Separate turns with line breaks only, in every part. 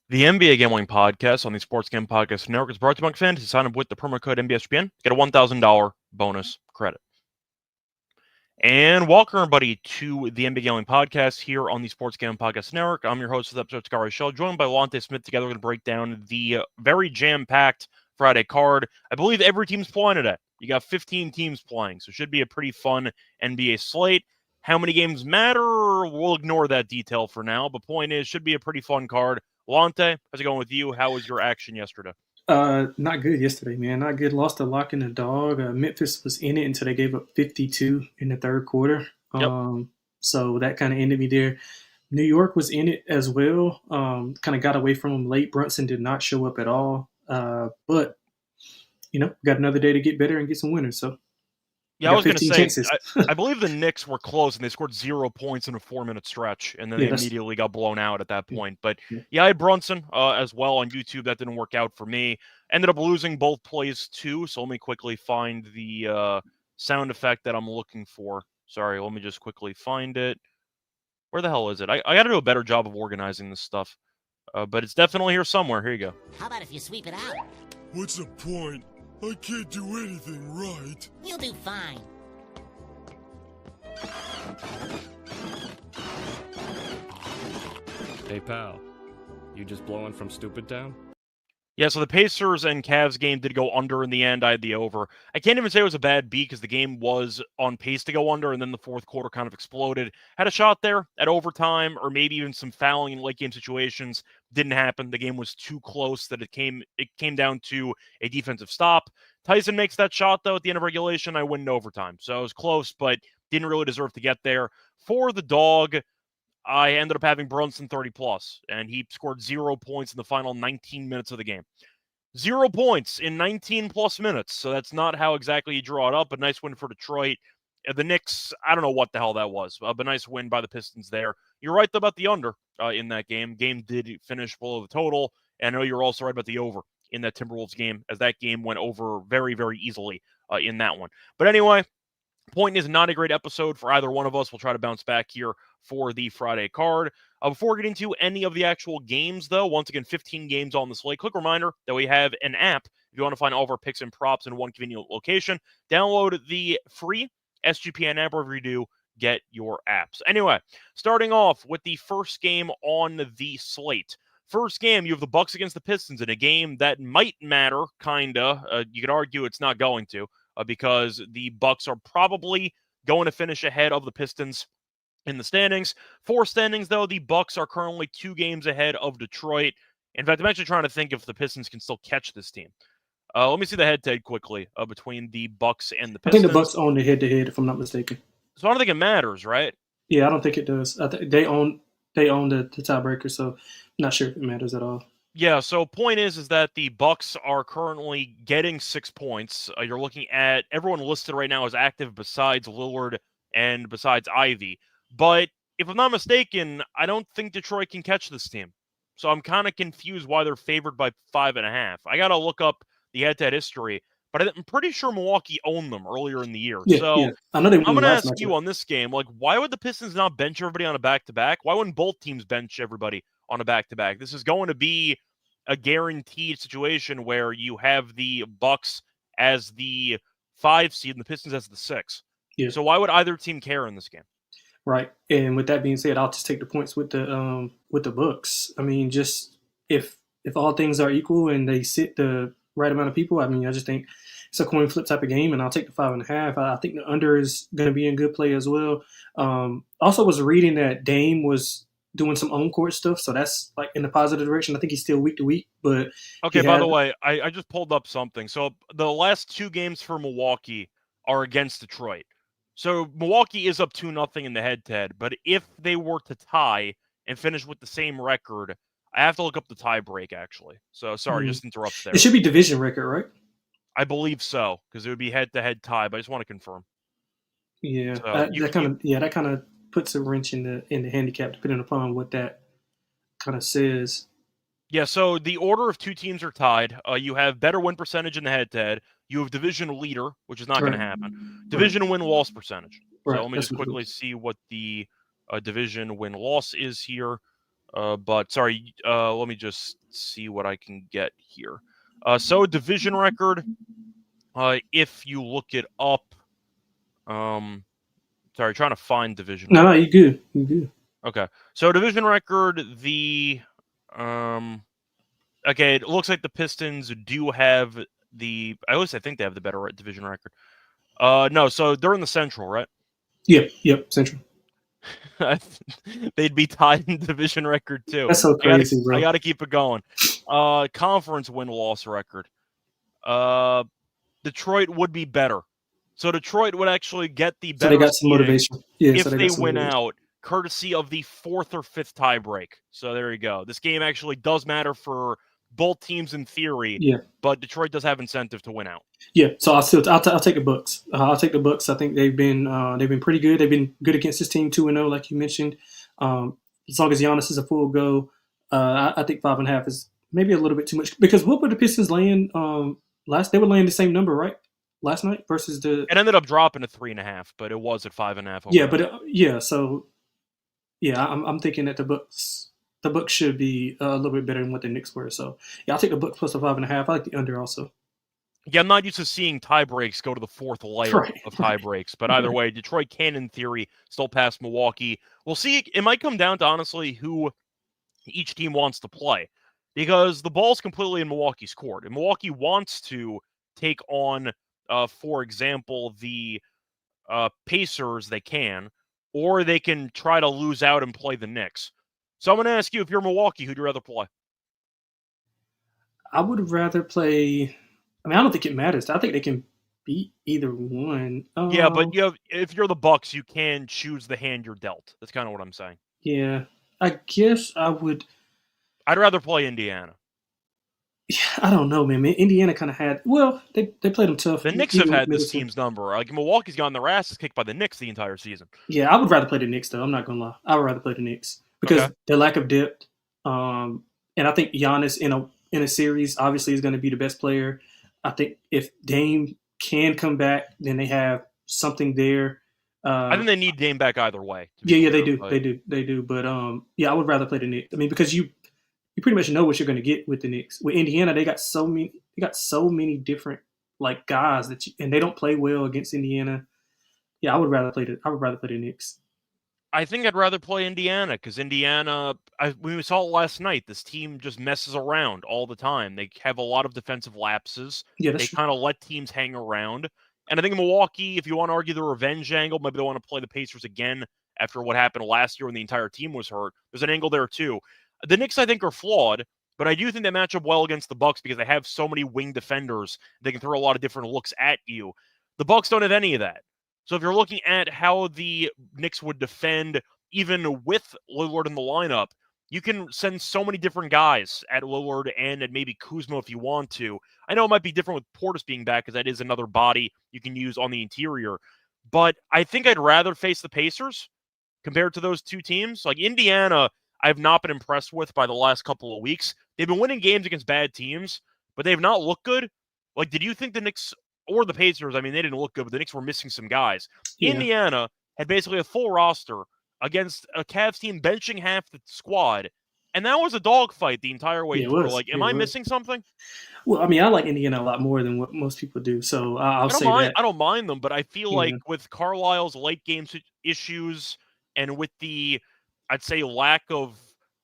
The NBA Gambling Podcast on the Sports Gambling Podcast Network is brought to you by Fantasy. Sign up with the promo code NBSGPN. Get a $1,000 bonus credit. And welcome, everybody, to the NBA Gambling Podcast here on the Sports Gambling Podcast Network. I'm your host for the episode, Reichel, joined by Lonte Smith. Together, we're going to break down the very jam-packed Friday card. I believe every team's playing today. You got 15 teams playing, so it should be a pretty fun NBA slate. How many games matter? We'll ignore that detail for now, but point is, should be a pretty fun card. Lonte, how's it going with you? How was your action yesterday?
Not good yesterday, man. Not good. Lost a lock in the dog. Memphis was in it until they gave up 52 in the third quarter.
Yep.
So that kind of ended me there. New York was in it as well. Kind of got away from them late. Brunson did not show up at all. But, got another day to get better and get some winners. So,
yeah, I was going to say, I believe the Knicks were close, and they scored 0 points in a 4-minute stretch, and then they immediately got blown out at that point. But, yeah, I had Brunson as well on YouTube. That didn't work out for me. Ended up losing both plays, too, so let me quickly find the sound effect that I'm looking for. Sorry, let me just quickly find it. Where the hell is it? I got to do a better job of organizing this stuff. But it's definitely here somewhere. Here you go.
How about if you sweep it out?
What's the point? I can't do anything right.
You'll do fine.
Hey, pal. You just blowing from Stupid Town?
Yeah, so the Pacers and Cavs game did go under in the end. I had the over. I can't even say it was a bad beat because the game was on pace to go under, and then the fourth quarter kind of exploded. Had a shot there at overtime, or maybe even some fouling in late game situations. Didn't happen. The game was too close that it came down to a defensive stop. Tyson makes that shot, though, at the end of regulation. I win in overtime. So it was close, but didn't really deserve to get there. For the dog, I ended up having Brunson 30+, and he scored 0 points in the final 19 minutes of the game. 0 points in 19+ minutes, so that's not how exactly you draw it up. A nice win for Detroit. The Knicks, I don't know what the hell that was, but nice win by the Pistons there. You're right, though, about the under in that game. Game did finish below the total, and I know you're also right about the over in that Timberwolves game, as that game went over very, very easily in that one. But anyway, point is, not a great episode for either one of us. We'll try to bounce back here for the Friday card. Before getting to any of the actual games, though, once again, 15 games on the slate. Quick reminder that we have an app. If you want to find all of our picks and props in one convenient location, download the free SGPN app wherever you do get your apps. Anyway, starting off with the first game on the slate. First game, you have the Bucks against the Pistons in a game that might matter, kinda. You could argue it's not going to. Because the Bucks are probably going to finish ahead of the Pistons in the standings. For standings, though, the Bucks are currently 2 games ahead of Detroit. In fact, I'm actually trying to think if the Pistons can still catch this team. Let me see the head-to-head quickly between the Bucks and the Pistons.
I think the Bucks own the head-to-head, if I'm not mistaken.
So I don't think it matters, right?
Yeah, I don't think it does. I think they own the tiebreaker, so I'm not sure if it matters at all.
Yeah, so point is that the Bucks are currently getting 6 points. You're looking at everyone listed right now as active besides Lillard and besides Ivy. But if I'm not mistaken, I don't think Detroit can catch this team. So I'm kind of confused why they're favored by 5.5. I got to look up the head-to-head history, but I'm pretty sure Milwaukee owned them earlier in the year.
Yeah. I know they
I'm going to ask you on this game, why would the Pistons not bench everybody on a back-to-back? Why wouldn't both teams bench everybody on a back-to-back? This is going to be a guaranteed situation where you have the Bucks as the 5 seed and the Pistons as the 6.
Yeah.
So why would either team care in this game?
Right. And with that being said, I'll just take the points with the Bucks. I mean, just if all things are equal and they sit the right amount of people, I mean, I just think it's a coin flip type of game, and I'll take the 5.5. I think the under is going to be in good play as well. Also was reading that Dame was doing some on-court stuff, so that's like in the positive direction. I think he's still week to week, but
okay. By the way, I just pulled up something. So the last 2 games for Milwaukee are against Detroit. So Milwaukee is up 2-0 in the head-to-head, but if they were to tie and finish with the same record, I have to look up the tie break actually. So sorry, just interrupt there.
It should be division record, right?
I believe so, because it would be head-to-head tie, but I just want to confirm.
Yeah, so that kind of puts a wrench in the handicap, depending upon what that kind of says.
Yeah, so the order of 2 teams are tied. You have better win percentage in the head-to-head. You have division leader, which is not going to happen. Division win-loss percentage. So let me just quickly see what the division win-loss is here. But sorry, let me just see what I can get here. So division record, if you look it up, sorry, trying to find division
No,
record.
you good. You good.
Okay. So division record, okay, it looks like the Pistons do have at least I think they have the better division record. No, so they're in the Central, right?
Yep, Central.
They'd be tied in division record too.
That's so crazy, bro.
I gotta keep it going. Conference win-loss record. Detroit would be better. So Detroit would actually get the better.
So they got some motivation. Yeah,
if
so
they win out, courtesy of the 4th or 5th tiebreak. So there you go. This game actually does matter for both teams in theory.
Yeah.
But Detroit does have incentive to win out.
Yeah. So I'll take the Bucks. I'll take the Bucks. I think they've been pretty good. They've been good against this team, 2-0, like you mentioned. As long as Giannis is a full go, I think 5.5 is maybe a little bit too much, because what were the Pistons laying last? They were laying the same number, right? Last night versus the.
It ended up dropping to 3.5, but it was at 5.5.
Yeah, but So yeah, I'm thinking that the Bucks should be a little bit better than what the Knicks were. So yeah, I'll take the Bucks plus a 5.5. I like the under also.
Yeah, I'm not used to seeing tie breaks go to the 4th layer of tie breaks, but either way, Detroit can, in theory, still pass Milwaukee. We'll see. It might come down to, honestly, who each team wants to play, because the ball's completely in Milwaukee's court. And Milwaukee wants to take on, for example, the Pacers, they can, or they can try to lose out and play the Knicks. So I'm going to ask you, if you're Milwaukee, who'd you rather play?
I would rather play. I mean, I don't think it matters. I think they can beat either one.
Yeah, but if you're the Bucks, you can choose the hand you're dealt. That's kind of what I'm saying.
Yeah, I guess I would.
I'd rather play Indiana.
Yeah, I don't know, man. Indiana kind of had. Well, they played them tough.
The Knicks have had this team's number. Like, Milwaukee's gotten their asses kicked by the Knicks the entire season.
Yeah, I would rather play the Knicks, though. I'm not gonna lie. I would rather play the Knicks because their lack of depth. And I think Giannis in a series obviously is going to be the best player. I think if Dame can come back, then they have something there.
I think they need Dame back either way.
Yeah, they do. They do. But yeah, I would rather play the Knicks. I mean, because you pretty much know what you're going to get with the Knicks. With Indiana, they got so many different like guys and they don't play well against Indiana. Yeah, I would rather play the Knicks.
I think I'd rather play Indiana because Indiana, we saw it last night, this team just messes around all the time. They have a lot of defensive lapses.
Yeah,
they kind of let teams hang around. And I think in Milwaukee, if you want to argue the revenge angle, maybe they want to play the Pacers again after what happened last year when the entire team was hurt. There's an angle there too. The Knicks, I think, are flawed, but I do think they match up well against the Bucks because they have so many wing defenders. They can throw a lot of different looks at you. The Bucks don't have any of that. So if you're looking at how the Knicks would defend, even with Lillard in the lineup, you can send so many different guys at Lillard and at maybe Kuzma if you want to. I know it might be different with Portis being back because that is another body you can use on the interior. But I think I'd rather face the Pacers compared to those two teams. Like Indiana, I've not been impressed with by the last couple of weeks. They've been winning games against bad teams, but they've not looked good. Like, did you think the Knicks or the Pacers, I mean, they didn't look good, but the Knicks were missing some guys. Yeah. Indiana had basically a full roster against a Cavs team benching half the squad, and that was a dogfight the entire way through. Like, am I missing something?
Well, I mean, I like Indiana a lot more than what most people do, so I'll say that.
I don't mind them, but I feel like with Carlisle's late game issues and with the, I'd say, lack of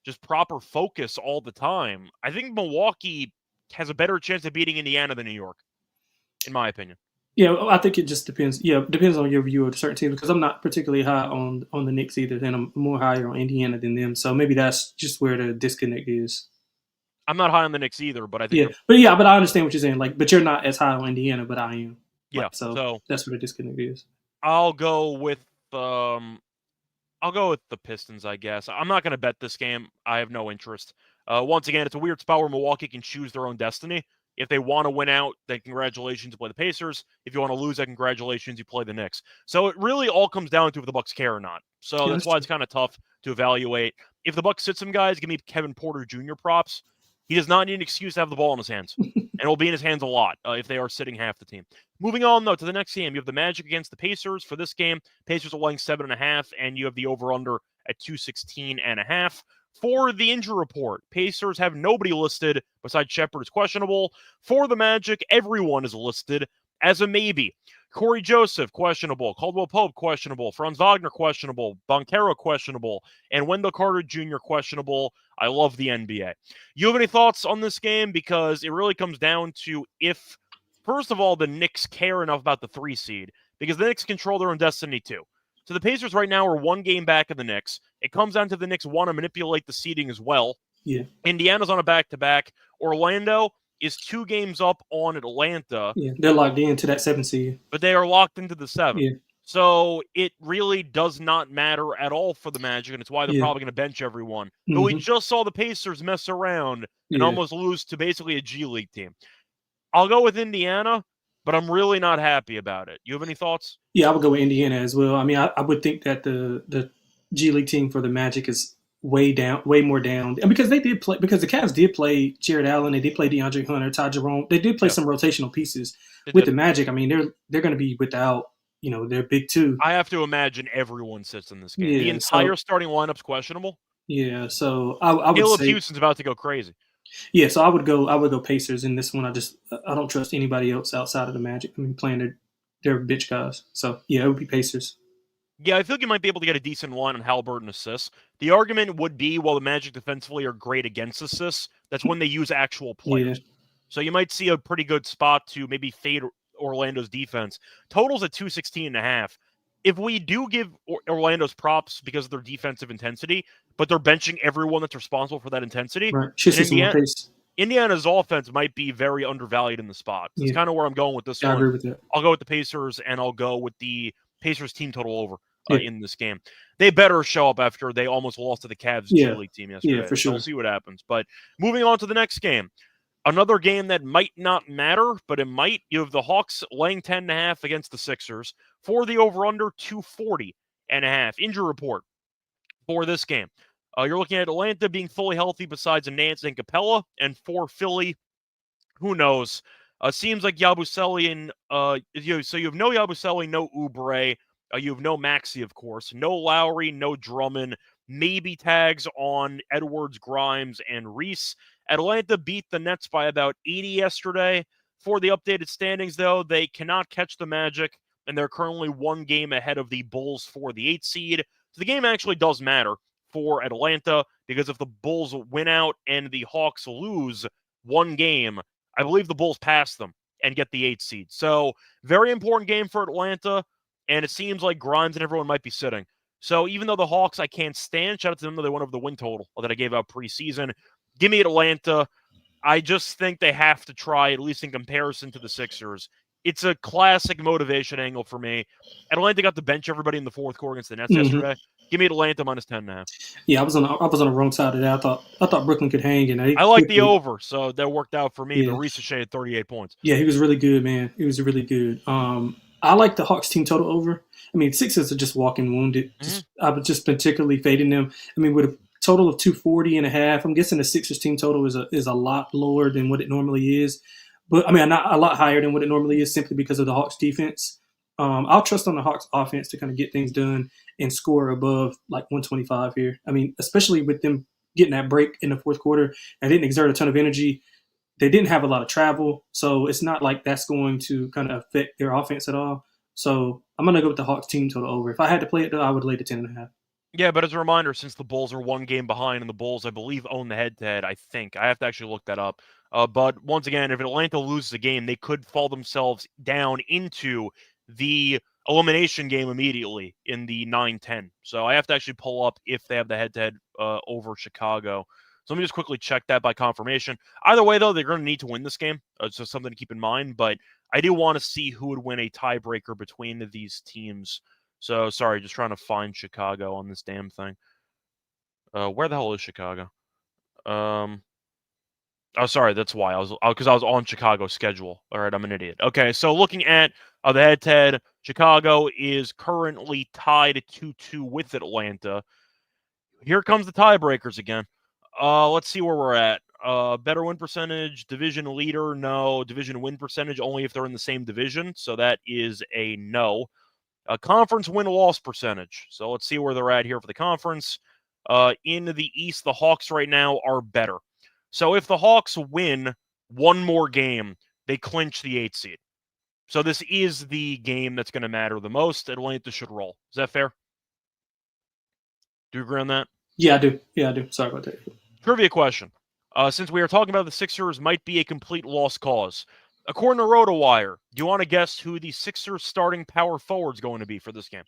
just proper focus all the time, I think Milwaukee has a better chance of beating Indiana than New York, in my opinion.
Yeah, I think it just depends. Yeah, it depends on your view of certain teams because I'm not particularly high on the Knicks either, and I'm more higher on Indiana than them. So maybe that's just where the disconnect is.
I'm not high on the Knicks either, but I think
but I understand what you're saying. Like, but you're not as high on Indiana, but I am.
Yeah,
like, so that's where the disconnect is.
I'll go with the Pistons, I guess. I'm not going to bet this game. I have no interest. Once again, it's a weird spot where Milwaukee can choose their own destiny. If they want to win out, then congratulations, you play the Pacers. If you want to lose, then congratulations, you play the Knicks. So it really all comes down to if the Bucks care or not. So that's why it's kind of tough to evaluate. If the Bucks sit some guys, give me Kevin Porter Jr. props. He does not need an excuse to have the ball in his hands. And it will be in his hands a lot if they are sitting half the team. Moving on, though, to the next game. You have the Magic against the Pacers. For this game, Pacers are laying 7.5, and you have the over-under at 216.5. For the injury report, Pacers have nobody listed besides Shepherd as questionable. For the Magic, everyone is listed as a maybe. Corey Joseph, questionable. Caldwell Pope, questionable. Franz Wagner, questionable. Boncaro, questionable. And Wendell Carter Jr., questionable. I love the NBA. You have any thoughts on this game? Because it really comes down to if, first of all, the Knicks care enough about the 3 seed, because the Knicks control their own destiny too. So the Pacers right now are 1 game back of the Knicks. It comes down to the Knicks want to manipulate the seeding as well.
Yeah.
Indiana's on a back-to-back. Orlando is 2 games up on Atlanta.
Yeah, they're locked into that 7 seed.
But they are locked into the 7.
Yeah.
So it really does not matter at all for the Magic, and it's why they're probably going to bench everyone. But we just saw the Pacers mess around and almost lose to basically a G League team. I'll go with Indiana, but I'm really not happy about it. You have any thoughts?
Yeah, I would go with Indiana as well. I mean, I would think that the G League team for the Magic is way more down. And because the Cavs did play Jared Allen, they did play DeAndre Hunter, Ty Jerome. They did play some rotational pieces with the Magic. I mean, they're going to be without, their big 2.
I have to imagine everyone sits in this game.
Yeah,
the entire starting lineup's questionable.
Yeah, so I would
Caleb
say
Houston's about to go crazy.
Yeah, so I would go Pacers in this one. I don't trust anybody else outside of the Magic. I mean, playing their bitch guys. So yeah, it would be Pacers.
Yeah, I feel like you might be able to get a decent line on Halliburton assists. The argument would be, while the Magic defensively are great against assists, that's when they use actual players.
Yeah.
So you might see a pretty good spot to maybe fade Orlando's defense. Totals at 216.5. If we do give Orlando's props because of their defensive intensity, but they're benching everyone that's responsible for that intensity,
right? Should see some more pace.
Indiana's offense might be very undervalued in the spot. That's kind of where I'm going with this one.
I agree with that.
I'll go with the Pacers, and I'll go with the Pacers team total over in this game. They better show up after they almost lost to the Cavs G League team yesterday.
Yeah, for sure.
So we'll see what happens. But moving on to the next game. Another game that might not matter, but it might. You have the Hawks laying 10.5 against the Sixers. For the over-under, 240.5. Injury report for this game. You're looking at Atlanta being fully healthy besides Nance and Capella. And for Philly, who knows? Seems like Yabusele and so you have no Yabusele, no Oubre. You have no Maxey, of course. No Lowry, no Drummond. Maybe tags on Edwards, Grimes, and Reese. Atlanta beat the Nets by about 80 yesterday. For the updated standings, though, they cannot catch the Magic, and they're currently 1 game ahead of the Bulls for the 8th seed. So the game actually does matter for Atlanta, because if the Bulls win out and the Hawks lose 1 game, I believe the Bulls pass them and get the 8th seed. So very important game for Atlanta, and it seems like Grimes and everyone might be sitting. So even though the Hawks I can't stand, shout out to them that they went over the win total that I gave out preseason. Give me Atlanta. I just think they have to try, at least in comparison to the Sixers. It's a classic motivation angle for me. Atlanta got to bench everybody in the 4th quarter against the Nets yesterday. Give me Atlanta minus 10.5.
Yeah, I was on the wrong side of that. I thought Brooklyn could hang, and
I like the over, so that worked out for me. But Reese had 38 points.
Yeah, he was really good, man. He was really good. I like the Hawks team total over. I mean, Sixers are just walking wounded. I've just particularly fading them. I mean, with a total of 240.5, I'm guessing the Sixers team total is a lot lower than what it normally is. But I mean, not a lot higher than what it normally is, simply because of the Hawks defense. I'll trust on the Hawks offense to kind of get things done and score above like 125 here. I mean, especially with them getting that break in the 4th quarter, they didn't exert a ton of energy. They didn't have a lot of travel, so it's not like that's going to kind of affect their offense at all. So I'm going to go with the Hawks team total over. If I had to play it, though, I would lay the 10.5.
Yeah, but as a reminder, since the Bulls are 1 game behind, and the Bulls, I believe, own the head-to-head, I think. I have to actually look that up. But once again, if Atlanta loses the game, they could fall themselves down into the elimination game immediately in the 9-10. So I have to actually pull up if they have the head-to-head over Chicago. So let me just quickly check that by confirmation. Either way, though, they're going to need to win this game. So something to keep in mind. But I do want to see who would win a tiebreaker between these teams. So, sorry, just trying to find Chicago on this damn thing. Where the hell is Chicago? Oh, sorry, that's why. Because I was on Chicago's schedule. All right, I'm an idiot. Okay, so looking at the head-to-head, Chicago is currently tied 2-2 with Atlanta. Here comes the tiebreakers again. Let's see where we're at. Better win percentage, division leader, no. Division win percentage, only if they're in the same division. So that is a no. Conference win-loss percentage. So let's see where they're at here for the conference. In the East, the Hawks right now are better. So if the Hawks win one more game, they clinch the 8th seed. So this is the game that's going to matter the most. Atlanta should roll. Is that fair? Do you agree on that?
Yeah, I do. Yeah, I do. Sorry about that.
Trivia question. Since we are talking about the Sixers might be a complete lost cause, according to RotoWire, do you want to guess who the Sixers starting power forward is going to be for this game?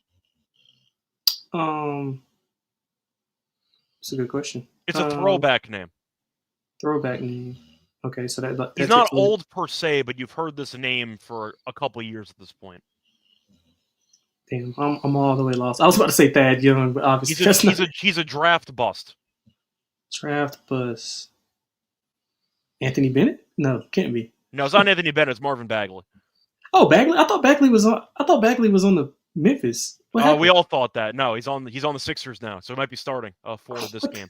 It's a good question.
It's a throwback name.
Throwback name. Okay, so that
He's not old per se, but you've heard this name for a couple of years at this point.
Damn, I'm all the way lost. I was about to say Thad Young, but obviously
he's a draft bust.
Draft bust. Anthony Bennett? No, can't be.
No, it's not Anthony Bennett. It's Marvin Bagley.
Oh, Bagley. I thought Bagley was on the Memphis.
We all thought that. No, he's on the Sixers now, so he might be starting for this game.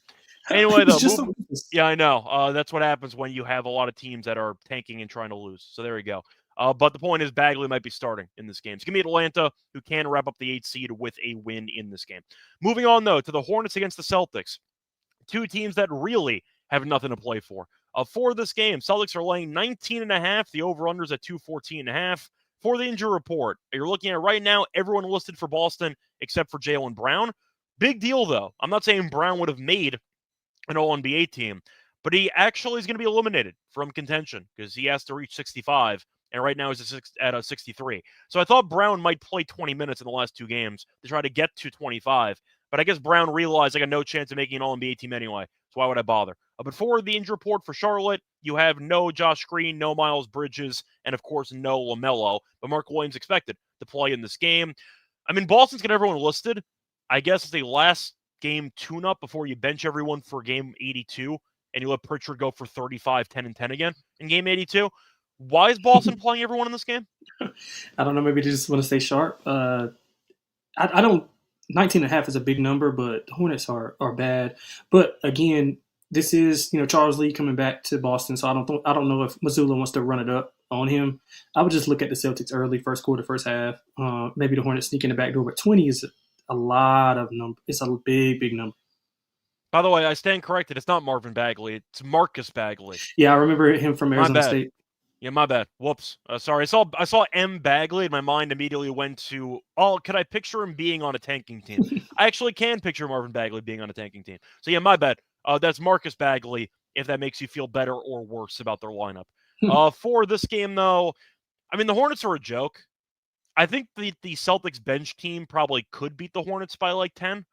Anyway, though, yeah, I know. That's what happens when you have a lot of teams that are tanking and trying to lose. So there you go. But the point is, Bagley might be starting in this game. So give me Atlanta, who can wrap up the 8th seed with a win in this game. Moving on, though, to the Hornets against the Celtics. Two teams that really have nothing to play for. For this game, Celtics are laying 19.5. The over-under's at 214.5. For the injury report, you're looking at right now, everyone listed for Boston except for Jaylen Brown. Big deal, though. I'm not saying Brown would have made an All-NBA team, but he actually is going to be eliminated from contention because he has to reach 65, and right now he's at a 63. So I thought Brown might play 20 minutes in the last two games to try to get to 25, but I guess Brown realized I got no chance of making an All-NBA team anyway, so why would I bother? But for the injury report for Charlotte, you have no Josh Green, no Miles Bridges, and of course no LaMelo, but Mark Williams expected to play in this game. I mean, Boston's got everyone listed. I guess it's a last game tune-up before you bench everyone for game 82, and you let Pritchard go for 35, 10, and 10 again in game 82. Why is Boston playing everyone in this game?
I don't know. Maybe they just want to stay sharp. I don't. 19.5 is a big number, but the Hornets are bad. But again, this is Charles Lee coming back to Boston, so I don't know if Mazzulla wants to run it up on him. I would just look at the Celtics early, first quarter, first half. Maybe the Hornets sneak in the back door, but 20 is a lot of number. It's a big number.
By the way, I stand corrected. It's not Marvin Bagley. It's Marcus Bagley.
Yeah, I remember him from Arizona State.
Yeah, my bad. Whoops. Sorry. I saw M. Bagley, and my mind immediately went to, could I picture him being on a tanking team? I actually can picture Marvin Bagley being on a tanking team. So, yeah, my bad. That's Marcus Bagley, if that makes you feel better or worse about their lineup. For this game, though, I mean, the Hornets are a joke. I think the Celtics bench team probably could beat the Hornets by like 10.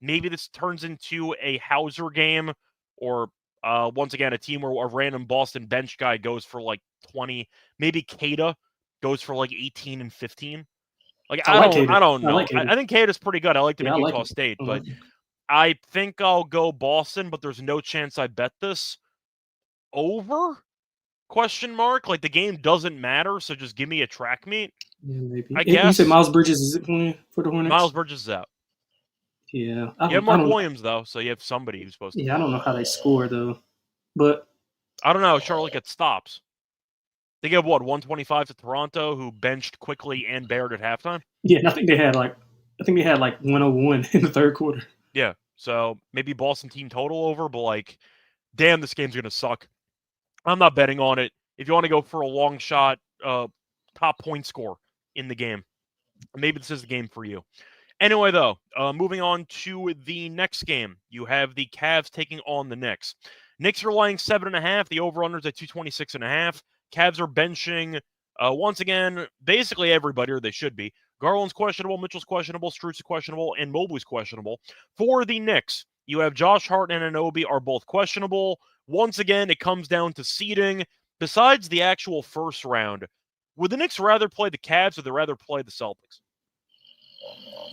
Maybe this turns into a Hauser game or once again, a team where a random Boston bench guy goes for like 20. Maybe Kata goes for like 18 and 15. I don't know. I think Kata's pretty good. I liked him at Utah State, but I think I'll go Boston, but there's no chance I bet this over? Question mark. Like the game doesn't matter, so just give me a track meet.
Yeah, maybe.
I guess.
You said Miles Bridges is playing for the Hornets?
Miles Bridges is out.
Yeah.
You have Mark Williams, though, so you have somebody who's supposed to.
Yeah, I don't know how they score, though. But
I don't know. Charlotte gets stops. They gave, 125 to Toronto, who benched Quickly and Barrett at halftime?
Yeah, I think they had like 101 in the third quarter.
Yeah, so maybe Boston team total over, but damn, this game's going to suck. I'm not betting on it. If you want to go for a long shot, top point score in the game, maybe this is the game for you. Anyway, though, moving on to the next game, you have the Cavs taking on the Knicks. Knicks are laying 7.5. The over-under's at 226.5. Cavs are benching, once again, basically everybody, or they should be. Garland's questionable, Mitchell's questionable, Strus is questionable, and Mobley's questionable. For the Knicks, you have Josh Hart and Anunoby are both questionable. Once again, it comes down to seeding. Besides the actual first round, would the Knicks rather play the Cavs or they rather play the Celtics?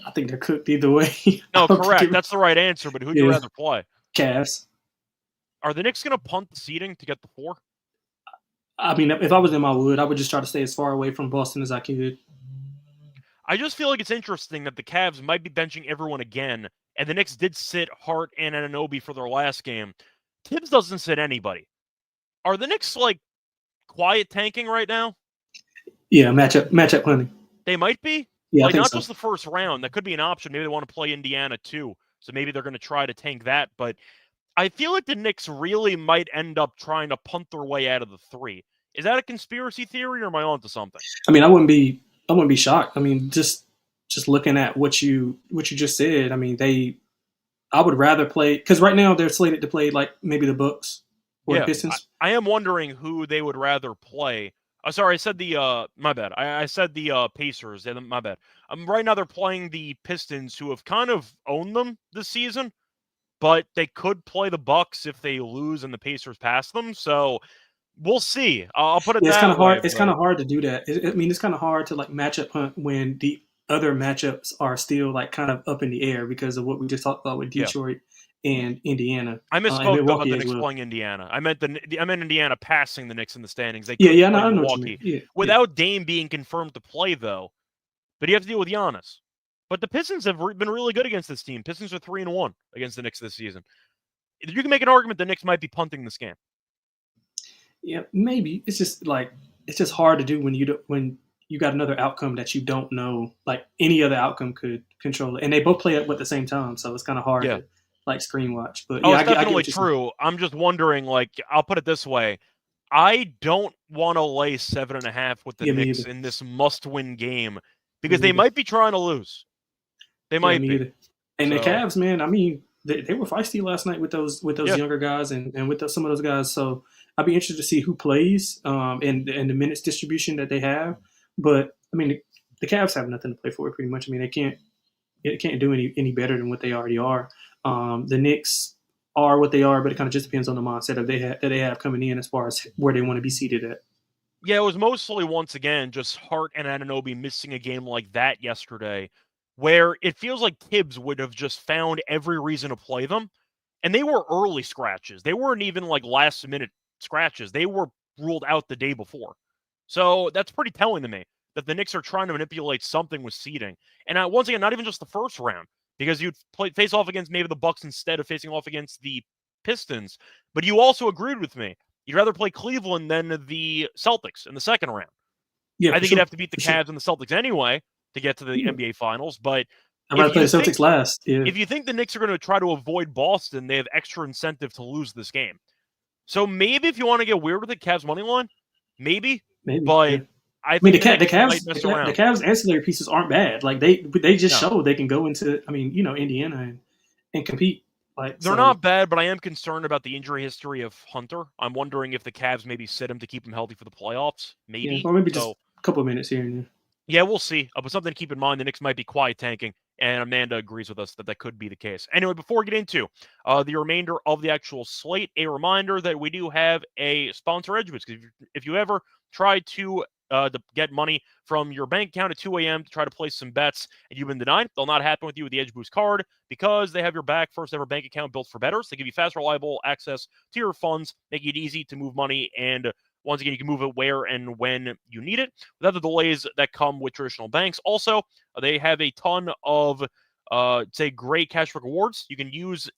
I think they're cooked either way.
No, correct. That's the right answer, but who'd you rather play?
Cavs.
Are the Knicks going to punt the seeding to get the 4?
I mean, if I was them, I would just try to stay as far away from Boston as I could.
I just feel like it's interesting that the Cavs might be benching everyone again, and the Knicks did sit Hart and Anunoby for their last game. Tibbs doesn't sit anybody. Are the Knicks, quiet tanking right now?
Yeah, matchup hunting.
They might be.
Yeah,
not just the first round. That could be an option. Maybe they want to play Indiana too, So maybe they're going to try to tank that. But I feel like the Knicks really might end up trying to punt their way out of the 3. Is that a conspiracy theory, or am I onto something?
I mean, I wouldn't be shocked. I mean, just looking at what you just said. I mean, I would rather play, because right now they're slated to play like maybe the Bucks or the Pistons.
I am wondering who they would rather play. Sorry, I said my bad. I said the Pacers. My bad. Right now they're playing the Pistons, who have kind of owned them this season, but they could play the Bucks if they lose and the Pacers pass them. So we'll see. I'll put it
It's
that
kind of
way.
hard. It's kind of hard to do that. I mean, it's kind of hard to like matchup hunt when the other matchups are still like kind of up in the air because of what we just talked about with Detroit and Indiana.
I misspoke
Milwaukee
the Knicks
as well.
playing Indiana. I meant Indiana passing the Knicks in the standings. They
Yeah,
couldn't
yeah,
play
I know what you
Milwaukee.
mean. Yeah,
Without Dame being confirmed to play, though, but you have to deal with Giannis. But the Pistons have been really good against this team. Pistons are 3-1 against the Knicks this season. You can make an argument the Knicks might be punting this game.
Yeah, maybe. It's just hard to do when you got another outcome that you don't know. Like any other outcome could control it, and they both play at the same time, so it's kind of hard to like screen watch. But
yeah,
it's
definitely true. I'm just wondering. Like, I'll put it this way: I don't want to lay 7.5 with the Knicks in this must-win game because they might be trying to lose. They might be.
Either. And the Cavs, man. I mean, they were feisty last night with those younger guys and with some of those guys. So I'd be interested to see who plays and the minutes distribution that they have. But I mean, the Cavs have nothing to play for pretty much. I mean, they can't do any better than what they already are. The Knicks are what they are, but it kind of just depends on the mindset that they have coming in as far as where they want to be seated at.
Yeah, it was mostly, once again, just Hart and Anunoby missing a game like that yesterday, where it feels like Tibbs would have just found every reason to play them. And they were early scratches. They weren't even like last-minute scratches. They were ruled out the day before. So that's pretty telling to me that the Knicks are trying to manipulate something with seeding. And once again, not even just the first round, because you'd face off against maybe the Bucks instead of facing off against the Pistons. But you also agreed with me. You'd rather play Cleveland than the Celtics in the second round.
Yeah,
I think you'd have to beat the Cavs and the Celtics anyway to get to the NBA Finals. But
I'm going to play the Celtics last. Yeah.
If you think the Knicks are going to try to avoid Boston, they have extra incentive to lose this game. So maybe if you want to get weird with the Cavs money line, maybe. But
yeah.
I think
the Cavs ancillary pieces aren't bad. Like they just show they can go into Indiana and compete. Like
they're not bad, but I am concerned about the injury history of Hunter. I'm wondering if the Cavs maybe sit him to keep him healthy for the playoffs. Maybe,
or maybe just a couple of minutes here and there.
Yeah, we'll see. But something to keep in mind: the Knicks might be quiet tanking, and Amanda agrees with us that could be the case. Anyway, before we get into the remainder of the actual slate, a reminder that we do have a sponsor, EdgeBoost. Because if you ever try to get money from your bank account at 2 a.m. to try to place some bets and you've been denied, they'll not happen with you with the EdgeBoost card because they have your back. First ever bank account built for bettors. They give you fast, reliable access to your funds, make it easy to move money, and once again, you can move it where and when you need it without the delays that come with traditional banks. Also, they have a ton of, great cash rewards. You can use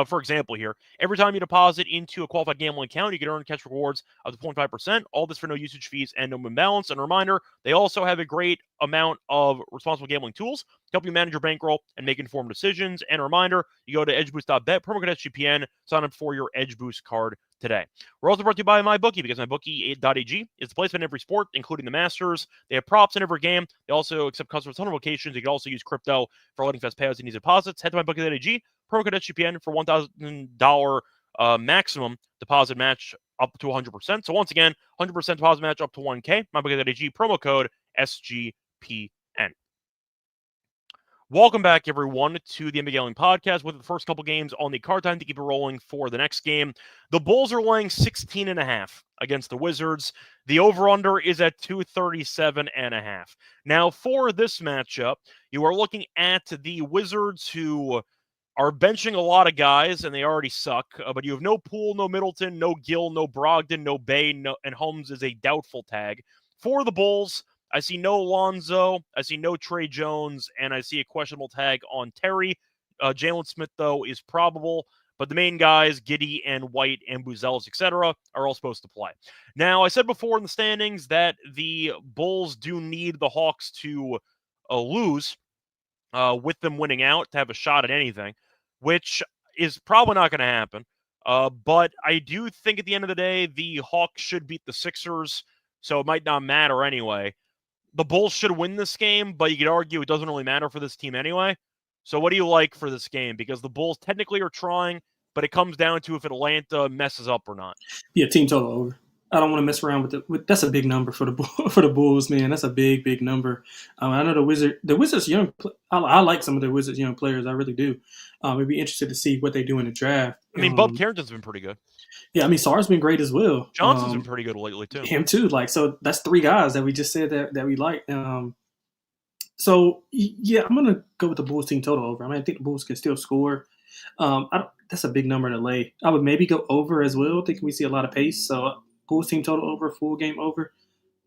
for example here, every time you deposit into a qualified gambling account, you can earn cash rewards up to 0.5%, all this for no usage fees and no imbalance. And a reminder, they also have a great amount of responsible gambling tools to help you manage your bankroll and make informed decisions. And a reminder, you go to edgeboost.bet, promo code SGPN, sign up for your EdgeBoost card today. We're also brought to you by MyBookie because MyBookie.ag is the place in every sport, including the Masters. They have props in every game. They also accept customers on locations. You can also use crypto for letting fast payouts and easy deposits. Head to MyBookie.ag, promo code SGPN for $1,000 maximum deposit match up to 100%. So once again, 100% deposit match up to 1K. MyBookie.ag, promo code SGPN. Welcome back, everyone, to the NBA Gambling Podcast with the first couple games on the card. Time to keep it rolling for the next game. The Bulls are laying 16.5 against the Wizards. The over-under is at 237.5. Now, for this matchup, you are looking at the Wizards, who are benching a lot of guys, and they already suck. But you have no Poole, no Middleton, no Gill, no Brogdon, no Bay, and Holmes is a doubtful tag. For the Bulls, I see no Lonzo, I see no Trey Jones, and I see a questionable tag on Terry. Jalen Smith, though, is probable, but the main guys, Giddey and White and Buzelis, etc., are all supposed to play. Now, I said before in the standings that the Bulls do need the Hawks to lose with them winning out to have a shot at anything, which is probably not going to happen. But I do think at the end of the day, the Hawks should beat the Sixers, so it might not matter anyway. The Bulls should win this game, but you could argue it doesn't really matter for this team anyway. So what do you like for this game? Because the Bulls technically are trying, but it comes down to if Atlanta messes up or not.
Yeah, team total over. I don't want to mess around with it. That's a big number for the Bulls, man. That's a big number. I know the Wizards young. I like some of the Wizards young players. I really do. I'd be interested to see what they do in the draft.
I mean, Bub Carrington's been pretty good.
Yeah, I mean, Sarr's been great as well.
Johnson's been pretty good lately too.
Him too. Like, so that's 3 guys that we just said that we like. So yeah, I'm gonna go with the Bulls team total over. I mean, I think the Bulls can still score. That's a big number to lay. I would maybe go over as well. I think we see a lot of pace. So Bulls team total over, full game over.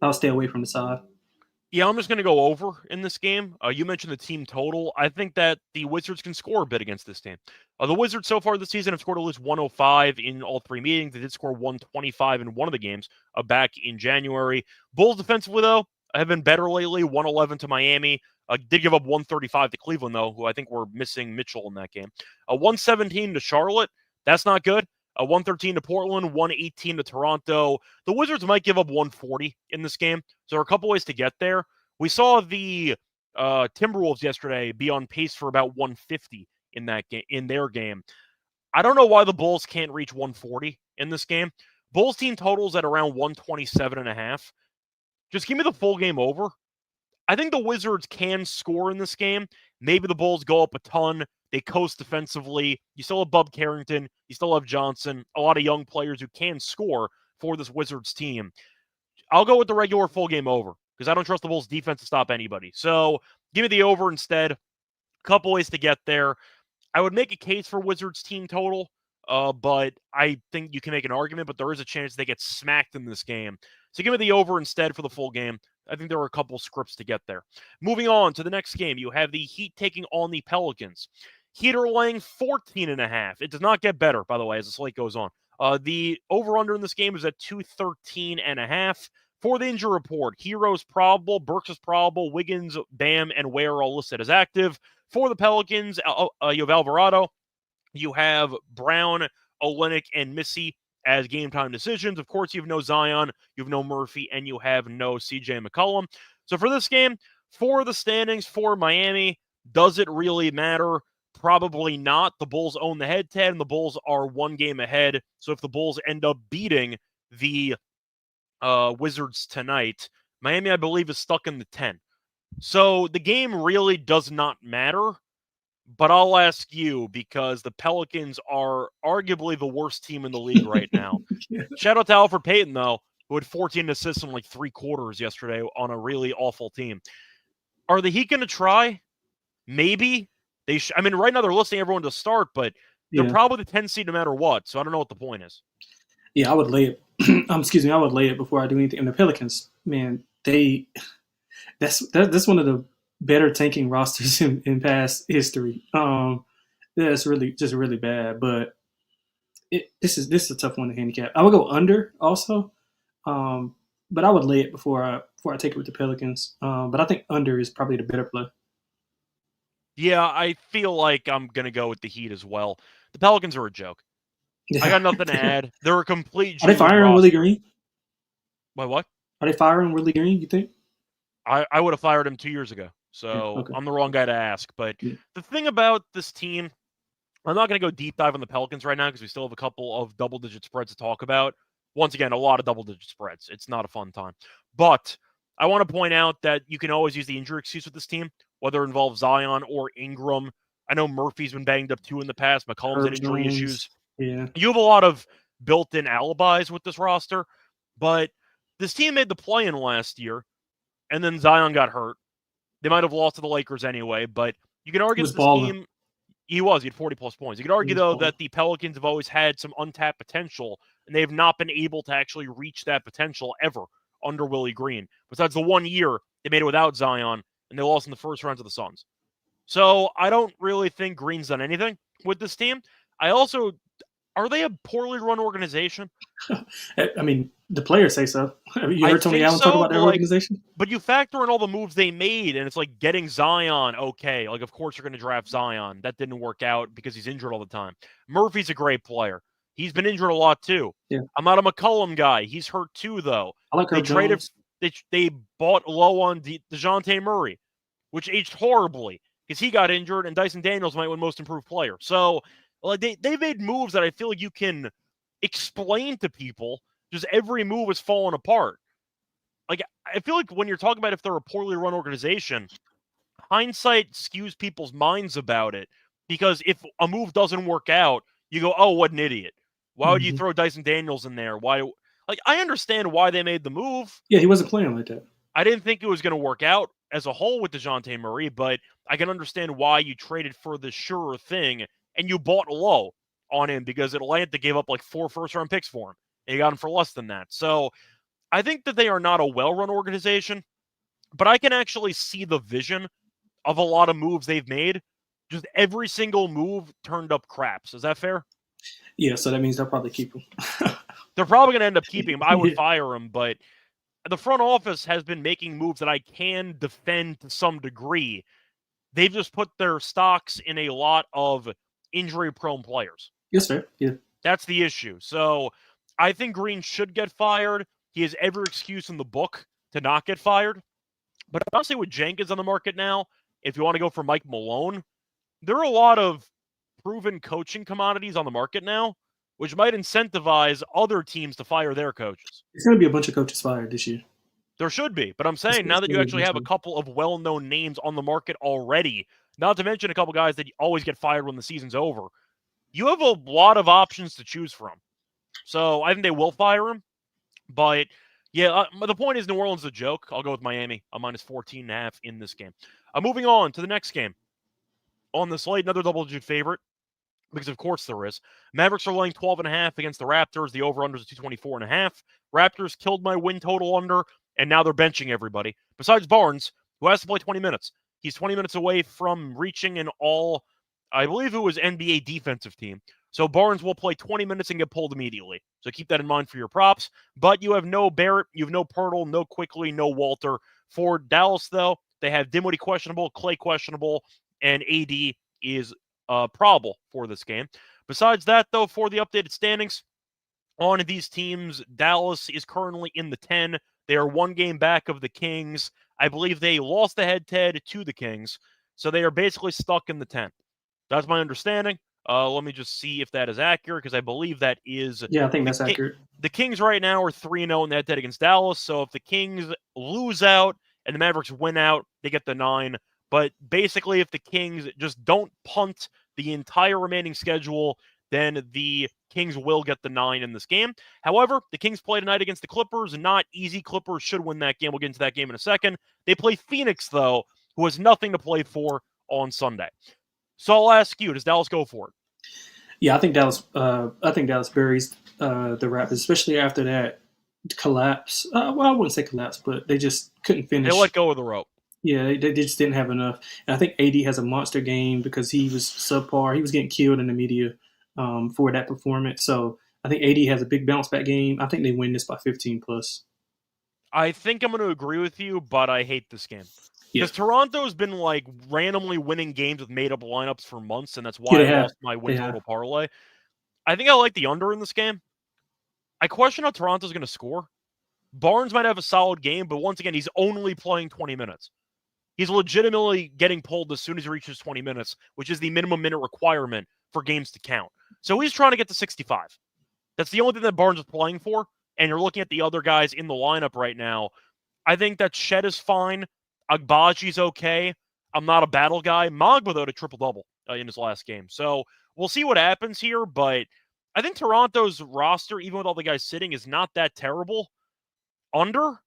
I'll stay away from the side.
Yeah, I'm just going to go over in this game. You mentioned the team total. I think that the Wizards can score a bit against this team. The Wizards so far this season have scored at least 105 in all 3 meetings. They did score 125 in one of the games back in January. Bulls defensively, though, have been better lately. 111 to Miami. Did give up 135 to Cleveland, though, who I think were missing Mitchell in that game. 117 to Charlotte. That's not good. 113 to Portland, 118 to Toronto. The Wizards might give up 140 in this game. So there are a couple ways to get there. We saw the Timberwolves yesterday be on pace for about 150 in that game, in their game. I don't know why the Bulls can't reach 140 in this game. Bulls team totals at around 127.5. Just give me the full game over. I think the Wizards can score in this game. Maybe the Bulls go up a ton. They coast defensively. You still have Bub Carrington. You still have Johnson. A lot of young players who can score for this Wizards team. I'll go with the regular full game over because I don't trust the Bulls defense to stop anybody. So give me the over instead. A couple ways to get there. I would make a case for Wizards team total, but I think you can make an argument, but there is a chance they get smacked in this game. So give me the over instead for the full game. I think there are a couple scripts to get there. Moving on to the next game, you have the Heat taking on the Pelicans. Heat are laying 14.5. It does not get better, by the way, as the slate goes on. The over-under in this game is at 213.5. For the injury report, Hero's probable, Burks is probable, Wiggins, Bam, and Ware are all listed as active. For the Pelicans, you have Alvarado, you have Brown, Olynyk, and Missy as game time decisions. Of course, you have no Zion, you have no Murphy, and you have no CJ McCollum. So for this game, for the standings for Miami, does it really matter? Probably not. The Bulls own the head-to-head, and the Bulls are 1 game ahead. So if the Bulls end up beating the Wizards tonight, Miami, I believe, is stuck in the 10. So the game really does not matter. But I'll ask you, because the Pelicans are arguably the worst team in the league right now.
Yeah.
Shout out to Alfred Payton, though, who had 14 assists in like 3 quarters yesterday on a really awful team. Are the Heat going to try? Maybe. I mean, right now they're listing everyone to start, but they're probably the 10 seed no matter what. So I don't know what the point is.
Yeah, I would lay it. I would lay it before I do anything. And the Pelicans, man, that's one of the better tanking rosters in past history. That's really bad. But this is a tough one to handicap. I would go under also, but I would lay it before I take it with the Pelicans. But I think under is probably the better play.
Yeah, I feel like I'm going to go with the Heat as well. The Pelicans are a joke.
Yeah.
I got nothing to add. They're a complete.
Are they firing Willie Green?
Wait, what?
Are they firing Willie Green, you think?
I would have fired him 2 years ago. So
okay.
I'm the wrong guy to ask. But the thing about this team, I'm not going to go deep dive on the Pelicans right now because we still have a couple of double-digit spreads to talk about. Once again, a lot of double-digit spreads. It's not a fun time. But I want to point out that you can always use the injury excuse with this team, whether it involves Zion or Ingram. I know Murphy's been banged up too in the past. McCollum's had injury issues.
Yeah.
You have a lot of built-in alibis with this roster, but this team made the play-in last year, and then Zion got hurt. They might have lost to the Lakers anyway, but you can argue that this team, he had 40-plus points. You could argue, though, that the Pelicans have always had some untapped potential, and they have not been able to actually reach that potential ever under Willie Green. Besides the 1 year, they made it without Zion, and they lost in the first round to the Suns. So I don't really think Green's done anything with this team. Are they a poorly run organization?
I mean, the players say so. You
I
heard Tony
think
Allen talk
so,
about their
but, like,
organization?
but you factor in all the moves they made, and it's like getting Zion, okay. Like, of course you're going to draft Zion. That didn't work out because he's injured all the time. Murphy's a great player. He's been injured a lot too.
Yeah.
I'm not a McCollum guy. He's hurt too, though.
I like
They
Herb
traded.
Jones.
They bought low on DeJounte Murray, which aged horribly because he got injured, and Dyson Daniels might win Most Improved Player. So, like, they made moves that I feel like you can explain to people. Just every move is falling apart. Like, I feel like when you're talking about if they're a poorly run organization, hindsight skews people's minds about it. Because if a move doesn't work out, you go, oh, what an idiot. Why would you throw Dyson Daniels in there? Why? Like, I understand why they made the move.
Yeah, he wasn't playing like that.
I didn't think it was going to work out as a whole with DeJounte Murray, but I can understand why you traded for the surer thing and you bought low on him because Atlanta gave up like 4 first-round picks for him. And you got him for less than that. So I think that they are not a well-run organization, but I can actually see the vision of a lot of moves they've made. Just every single move turned up craps. Is that fair?
Yeah, so that means they'll probably keep him.
They're probably going to end up keeping him. I would
Yeah.
fire him, but the front office has been making moves that I can defend to some degree. They've just put their stocks in a lot of injury-prone players.
Yes, sir. Yeah.
That's the issue. So I think Green should get fired. He has every excuse in the book to not get fired. But honestly, with Jenkins on the market now, if you want to go for Mike Malone, there are a lot of proven coaching commodities on the market now, which might incentivize other teams to fire their coaches.
There's going to be a bunch of coaches fired this year.
There should be, but I'm saying
It's
now that you
gonna be
actually have a couple of well-known names on the market already, not to mention a couple guys that always get fired when the season's over, you have a lot of options to choose from. So I think they will fire him. But, yeah, the point is New Orleans is a joke. I'll go with Miami. A minus 14.5 in this game. Moving on to the next game. On the slate, another double-digit favorite, because of course there is. Mavericks are laying 12.5 against the Raptors. The over-under is 224.5. Raptors killed my win total under, and now they're benching everybody. Besides Barnes, who has to play 20 minutes. He's 20 minutes away from reaching an all, I believe it was NBA defensive team. So Barnes will play 20 minutes and get pulled immediately. So keep that in mind for your props. But you have no Barrett, you have no Pirtle, no Quickly, no Walter. For Dallas, though, they have Dinwiddie questionable, Clay questionable, and AD is probable for this game. Besides that, though, for the updated standings on these teams, Dallas is currently in the 10. They are 1 game back of the Kings. I believe they lost the head-to-head to the Kings. So they are basically stuck in the 10th. That's my understanding. Let me just see if that is accurate, because I believe that is...
Yeah, I think that's accurate.
The Kings right now are 3-0 in the head-to-head against Dallas, so if the Kings lose out and the Mavericks win out, they get the 9. But basically, if the Kings just don't punt the entire remaining schedule, then the Kings will get the 9 in this game. However, the Kings play tonight against the Clippers. Not easy. Clippers should win that game. We'll get into that game in a second. They play Phoenix, though, who has nothing to play for on Sunday. So I'll ask you, does Dallas go for it?
Yeah, I think Dallas buries the Raptors, especially after that collapse. Well, I wouldn't say collapse, but they just couldn't finish.
They let go of the rope.
Yeah, they just didn't have enough. And I think AD has a monster game because he was subpar. He was getting killed in the media for that performance. So I think AD has a big bounce back game. I think they win this by 15 plus.
I think I'm going to agree with you, but I hate this game.
Yeah.
Because Toronto's been like randomly winning games with made-up lineups for months, and that's why I lost my win total parlay. I think I like the under in this game. I question how Toronto's going to score. Barnes might have a solid game, but once again, he's only playing 20 minutes. He's legitimately getting pulled as soon as he reaches 20 minutes, which is the minimum minute requirement for games to count. So he's trying to get to 65. That's the only thing that Barnes is playing for, and you're looking at the other guys in the lineup right now. I think that Shed is fine. Agbaji's okay. I'm not a battle guy. Magba, though, had a triple-double in his last game. So we'll see what happens here, but I think Toronto's roster, even with all the guys sitting, is not that terrible. Under?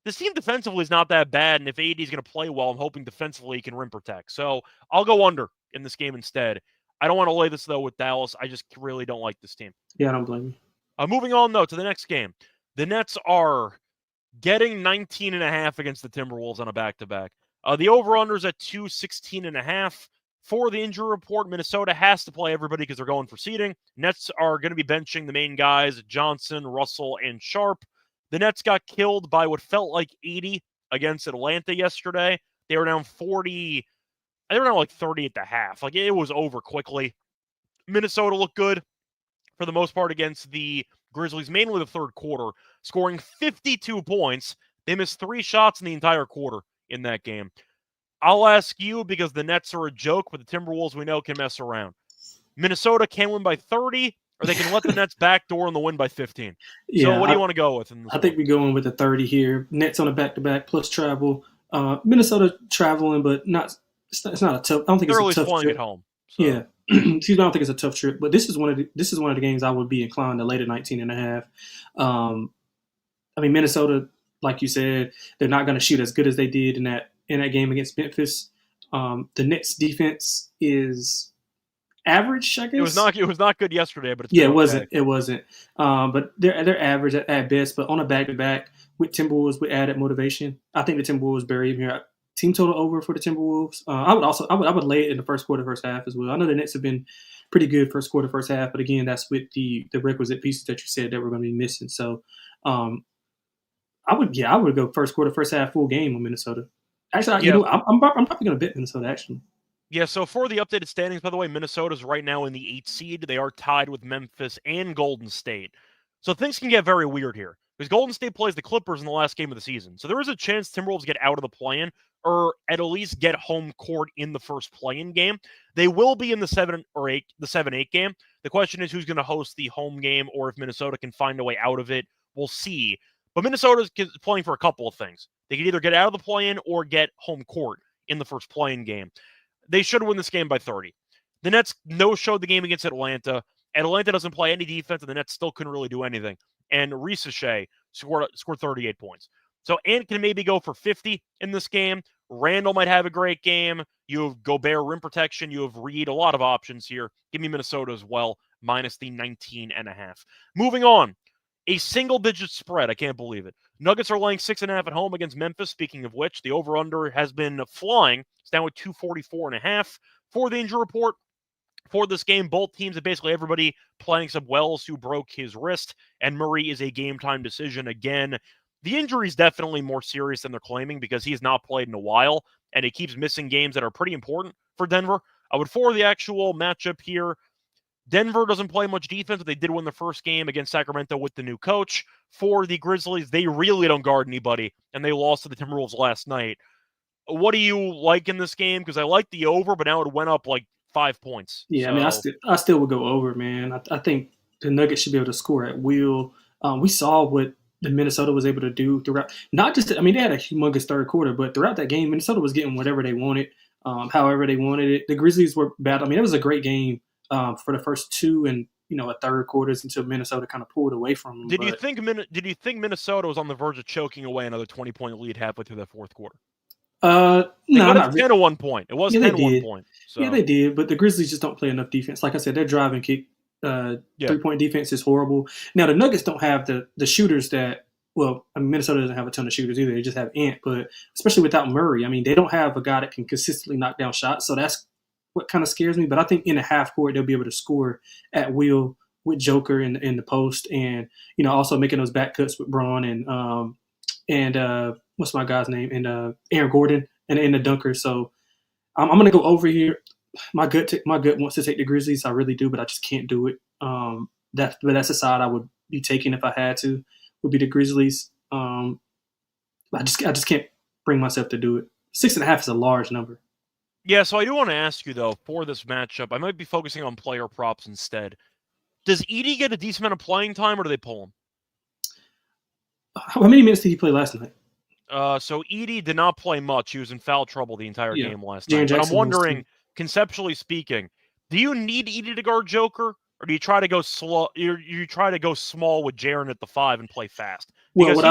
This team defensively is not that bad, and if AD is going to play well, I'm hoping defensively he can rim protect. So I'll go under in this game instead. I don't want to lay this, though, with Dallas. I just really don't like this team.
Yeah, I don't blame you.
Moving on, though, to the next game. The Nets are getting 19.5 against the Timberwolves on a back-to-back. The over-under is at 216.5. For the injury report, Minnesota has to play everybody because they're going for seeding. Nets are going to be benching the main guys, Johnson, Russell, and Sharp. The Nets got killed by what felt like 80 against Atlanta yesterday. They were down 40. They were down like 30 at the half. Like, it was over quickly. Minnesota looked good for the most part against the Grizzlies, mainly the third quarter, scoring 52 points. They missed 3 shots in the entire quarter in that game. I'll ask you, because the Nets are a joke, but the Timberwolves we know can mess around. Minnesota can win by 30, or they can let the Nets backdoor and the win by 15.
Yeah,
So what do you want to go with?
I think we're going with the 30 here. Nets on a back-to-back plus travel. Minnesota traveling, but not. It's not a tough. I don't think
they're
it's a tough
playing
trip.
At home. So.
Yeah, excuse me. I don't think it's a tough trip, but this is one of the games I would be inclined to lay to 19.5. I mean, Minnesota, like you said, they're not going to shoot as good as they did in that game against Memphis. The Nets defense is average, I guess.
It was not good yesterday, but
it wasn't. But they're average at best. But on a back-to-back with Timberwolves with added motivation, I think the Timberwolves bury him here. Team total over for the Timberwolves. I would lay it in the first quarter, first half as well. I know the Nets have been pretty good first quarter, first half, but again, that's with the requisite pieces that you said that we're going to be missing. So, I would go first quarter, first half, full game on Minnesota. Actually, I'm probably going to bet Minnesota actually.
Yeah, so for the updated standings, by the way, Minnesota's right now in the 8th seed. They are tied with Memphis and Golden State. So things can get very weird here, because Golden State plays the Clippers in the last game of the season. So there is a chance Timberwolves get out of the play-in, or at least get home court in the first play-in game. They will be in the 7-8 game. The question is who's going to host the home game, or if Minnesota can find a way out of it. We'll see. But Minnesota's playing for a couple of things. They can either get out of the play-in or get home court in the first play-in game. They should win this game by 30. The Nets no-showed the game against Atlanta. Atlanta doesn't play any defense, and the Nets still couldn't really do anything. And Reichel scored 38 points. So Ant can maybe go for 50 in this game. Randall might have a great game. You have Gobert rim protection. You have Reed. A lot of options here. Give me Minnesota as well, minus the 19.5. Moving on. A single-digit spread. I can't believe it. Nuggets are laying 6.5 at home against Memphis. Speaking of which, the over-under has been flying. It's down with 244.5 for the injury report. For this game, both teams have basically everybody playing some Wells, who broke his wrist, and Murray is a game-time decision again. The injury is definitely more serious than they're claiming, because he's not played in a while, and he keeps missing games that are pretty important for Denver. For the actual matchup here, Denver doesn't play much defense, but they did win the first game against Sacramento with the new coach. For the Grizzlies, they really don't guard anybody, and they lost to the Timberwolves last night. What do you like in this game? Because I like the over, but now it went up like 5 points.
Yeah, so. I mean, I still would go over, man. I think the Nuggets should be able to score at will. We saw what the Minnesota was able to do throughout. Not just, I mean, they had a humongous third quarter, but throughout that game, Minnesota was getting whatever they wanted, however they wanted it. The Grizzlies were bad. I mean, it was a great game for the first 2 and a third quarters until Minnesota kind of pulled away from them.
Did you think Minnesota was on the verge of choking away another 20-point lead halfway through the fourth quarter?
No, not
10 at one point. It was 10 at one point. So.
Yeah, they did, but the Grizzlies just don't play enough defense. Like I said, their drive and kick, 3-point defense is horrible. Now the Nuggets don't have the shooters that. Well, I mean, Minnesota doesn't have a ton of shooters either. They just have Ant, but especially without Murray, I mean, they don't have a guy that can consistently knock down shots. So that's what kind of scares me. But I think in the half court, they'll be able to score at will with Joker in the post, and also making those back cuts with Braun and what's my guy's name, and Aaron Gordon and the dunker. So I'm going to go over here. My gut wants to take the Grizzlies. I really do, but I just can't do it. That's the side I would be taking if I had to. Would be the Grizzlies. I just can't bring myself to do it. 6.5 is a large number.
Yeah, so I do want to ask you though, for this matchup, I might be focusing on player props instead. Does Edey get a decent amount of playing time, or do they pull him?
How many minutes did he play last night?
So Edey did not play much. He was in foul trouble the entire game last night. But I'm wondering, conceptually speaking, do you need Edey to guard Joker, or do you try to go slow? You try to go small with Jaren at the 5 and play fast? Because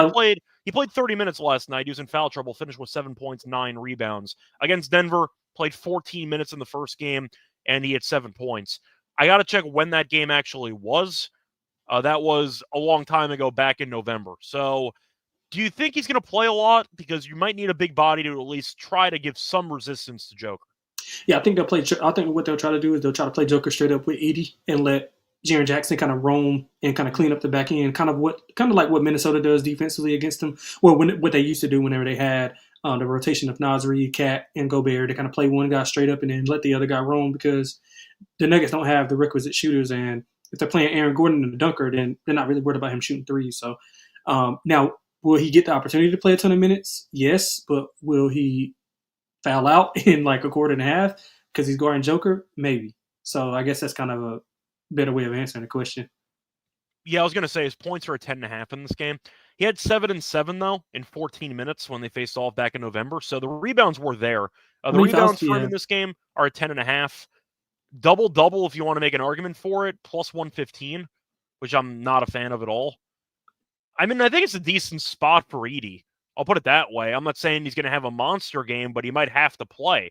he played 30 minutes last night. He was in foul trouble. Finished with 7 points, 9 rebounds against Denver. Played 14 minutes in the first game, and he had 7 points. I got to check when that game actually was. That was a long time ago, back in November. So, do you think he's going to play a lot? Because you might need a big body to at least try to give some resistance to Joker.
Yeah, I think they'll play. I think what they'll try to do is they'll try to play Joker straight up with Edie and let Jaren Jackson kind of roam and kind of clean up the back end, kind of like what Minnesota does defensively against them. Well, what they used to do whenever they had the rotation of Nasri, Cat, and Gobert, to kind of play one guy straight up and then let the other guy roam, because the Nuggets don't have the requisite shooters, and if they're playing Aaron Gordon in the dunker, then they're not really worried about him shooting threes. So now, will he get the opportunity to play a ton of minutes? Yes, but will he foul out in like a quarter and a half because he's guarding Joker? Maybe. So I guess that's kind of a better way of answering the question.
Yeah, I was going to say his points are at 10.5 in this game. He had 7 and 7, though, in 14 minutes when they faced off back in November. So the rebounds were there. The rebounds for him in this game are at 10.5. Double-double, if you want to make an argument for it, plus 115, which I'm not a fan of at all. I mean, I think it's a decent spot for Edie. I'll put it that way. I'm not saying he's going to have a monster game, but he might have to play.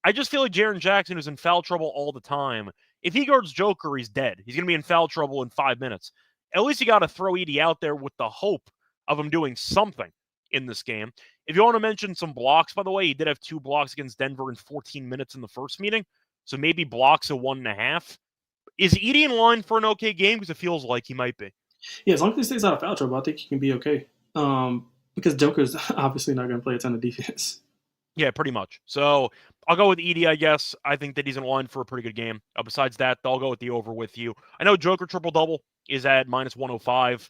I just feel like Jaren Jackson is in foul trouble all the time. If he guards Joker, he's dead. He's going to be in foul trouble in 5 minutes. At least you got to throw Edie out there with the hope of him doing something in this game. If you want to mention some blocks, by the way, he did have 2 blocks against Denver in 14 minutes in the first meeting. So maybe blocks of 1.5. Is Edie in line for an okay game? Because it feels like he might be.
Yeah, as long as he stays out of foul trouble, I think he can be okay. Because Joker's obviously not going to play a ton of defense.
Yeah, pretty much. So I'll go with Edie, I guess. I think that he's in line for a pretty good game. Besides that, I'll go with the over with you. I know Joker triple-double is at minus 105.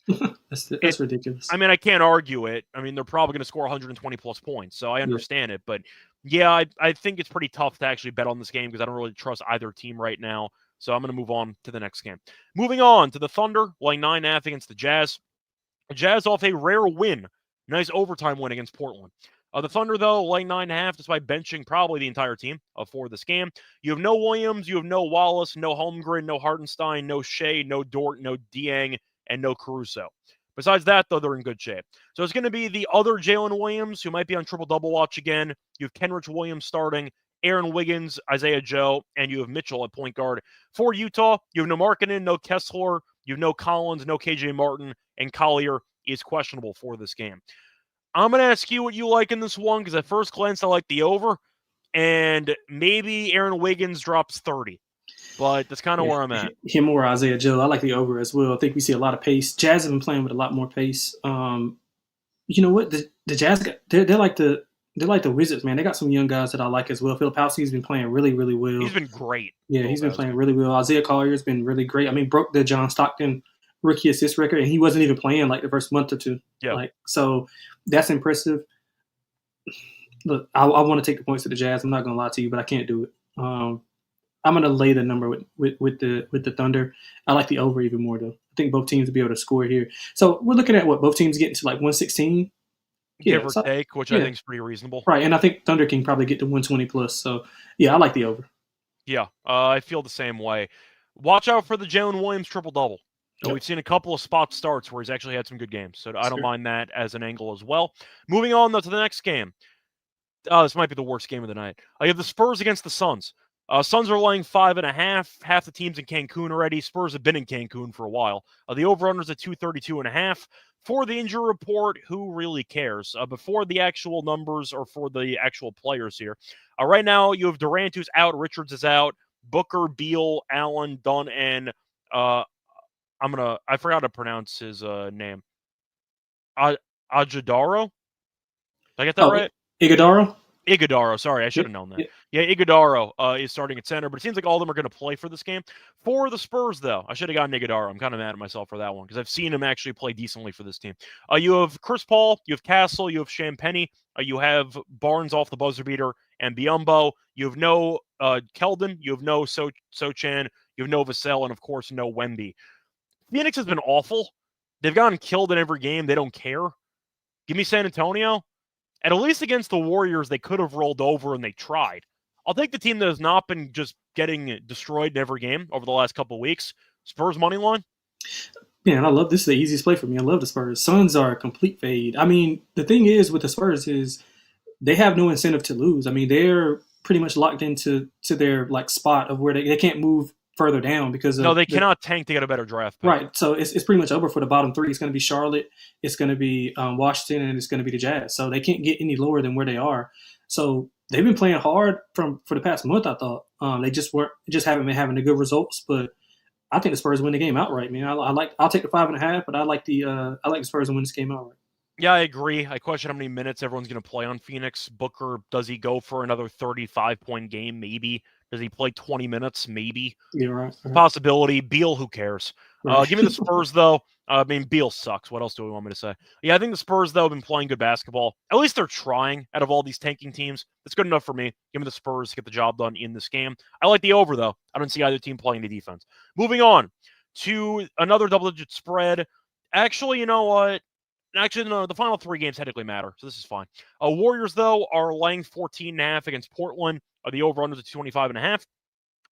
That's ridiculous.
I mean, I can't argue it. I mean, they're probably going to score 120-plus points, so I understand it. But, yeah, I think it's pretty tough to actually bet on this game because I don't really trust either team right now. So I'm going to move on to the next game. Moving on to the Thunder, laying 9.5 against the Jazz. The Jazz off a rare win. Nice overtime win against Portland. The Thunder, though, laying 9.5 despite benching probably the entire team for this game. You have no Williams, you have no Wallace, no Holmgren, no Hartenstein, no Shea, no Dort, no Dieng, and no Caruso. Besides that, though, they're in good shape. So it's going to be the other Jalen Williams, who might be on triple-double watch again. You have Kenrich Williams starting, Aaron Wiggins, Isaiah Joe, and you have Mitchell at point guard. For Utah, you have no Markkanen, no Kessler, you have no Collins, no KJ Martin, and Collier is questionable for this game. I'm going to ask you what you like in this one, because at first glance, I like the over, and maybe Aaron Wiggins drops 30. But that's kind of where I'm at.
Him or Isaiah Joe. I like the over as well. I think we see a lot of pace. Jazz have been playing with a lot more pace. You know what? The Jazz, they're like the Wizards, man. They got some young guys that I like as well. Filipowski's been playing really, really well.
He's been great.
Yeah, he's been playing really well. Isaiah Collier's been really great. I mean, broke the John Stockton rookie assist record, and he wasn't even playing like the first month or two.
Yeah.
So that's impressive. Look, I want to take the points to the Jazz. I'm not going to lie to you, but I can't do it. I'm going to lay the number with the Thunder. I like the over even more, though. I think both teams will be able to score here. So we're looking at what? Both teams getting to like 116?
Give or take, which I think is pretty reasonable.
Right, and I think Thunder can probably get to 120 plus. So, yeah, I like the over.
Yeah, I feel the same way. Watch out for the Jalen Williams triple-double.
Yep.
We've seen a couple of spot starts where he's actually had some good games, so I don't mind that as an angle as well. Moving on, though, to the next game. This might be the worst game of the night. You have the Spurs against the Suns. Suns are laying 5.5. Half the team's in Cancun already. Spurs have been in Cancun for a while. The over-under's at 232.5. For the injury report, who really cares? Before the actual numbers or for the actual players here. Right now, you have Durant who's out. Richards is out. Booker, Beal, Allen, Dunn, and I forgot to pronounce his name. Ajadaro? Did I get that right? Iguodaro, sorry, I should have known that. Yeah, Iguodaro is starting at center, but it seems like all of them are going to play for this game. For the Spurs, though, I should have gotten Iguodaro. I'm kind of mad at myself for that one because I've seen him actually play decently for this team. You have Chris Paul, you have Castle, you have Champagnie, you have Barnes off the buzzer beater, and Biyombo. You have no Keldon, you have no Sochan, you have no Vassell, and of course no Wemby. Phoenix has been awful. They've gotten killed in every game. They don't care. Give me San Antonio. At least against the Warriors, they could have rolled over and they tried. I'll take the team that has not been just getting destroyed in every game over the last couple of weeks. Spurs money line.
Man, I love this. Is the easiest play for me. I love the Spurs. Suns are a complete fade. I mean, the thing is with the Spurs is they have no incentive to lose. I mean, they're pretty much locked into their like spot of where they can't move further down because of
they cannot tank to get a better draft pick.
Right. So it's pretty much over for the bottom three. It's going to be Charlotte, it's going to be Washington, and it's going to be the Jazz. So they can't get any lower than where they are. So they've been playing hard for the past month. I thought they just haven't been having the good results, but I think the Spurs win the game outright. Man, I'll take the 5.5, but I like the Spurs to win this game outright.
Yeah, I agree. I question how many minutes everyone's going to play on Phoenix. Booker, does he go for another 35-point game? Maybe. Does he play 20 minutes? Maybe.
Yeah, right.
Possibility. Beal, who cares?
Right.
Give me the Spurs, though. I mean, Beal sucks. What else do we want me to say? Yeah, I think the Spurs, though, have been playing good basketball. At least they're trying out of all these tanking teams. That's good enough for me. Give me the Spurs to get the job done in this game. I like the over, though. I don't see either team playing the defense. Moving on to another double-digit spread. Actually, you know what? Actually, no, the final 3 games technically matter, so this is fine. Warriors, though, are laying 14.5 against Portland. The over-under is at 25.5.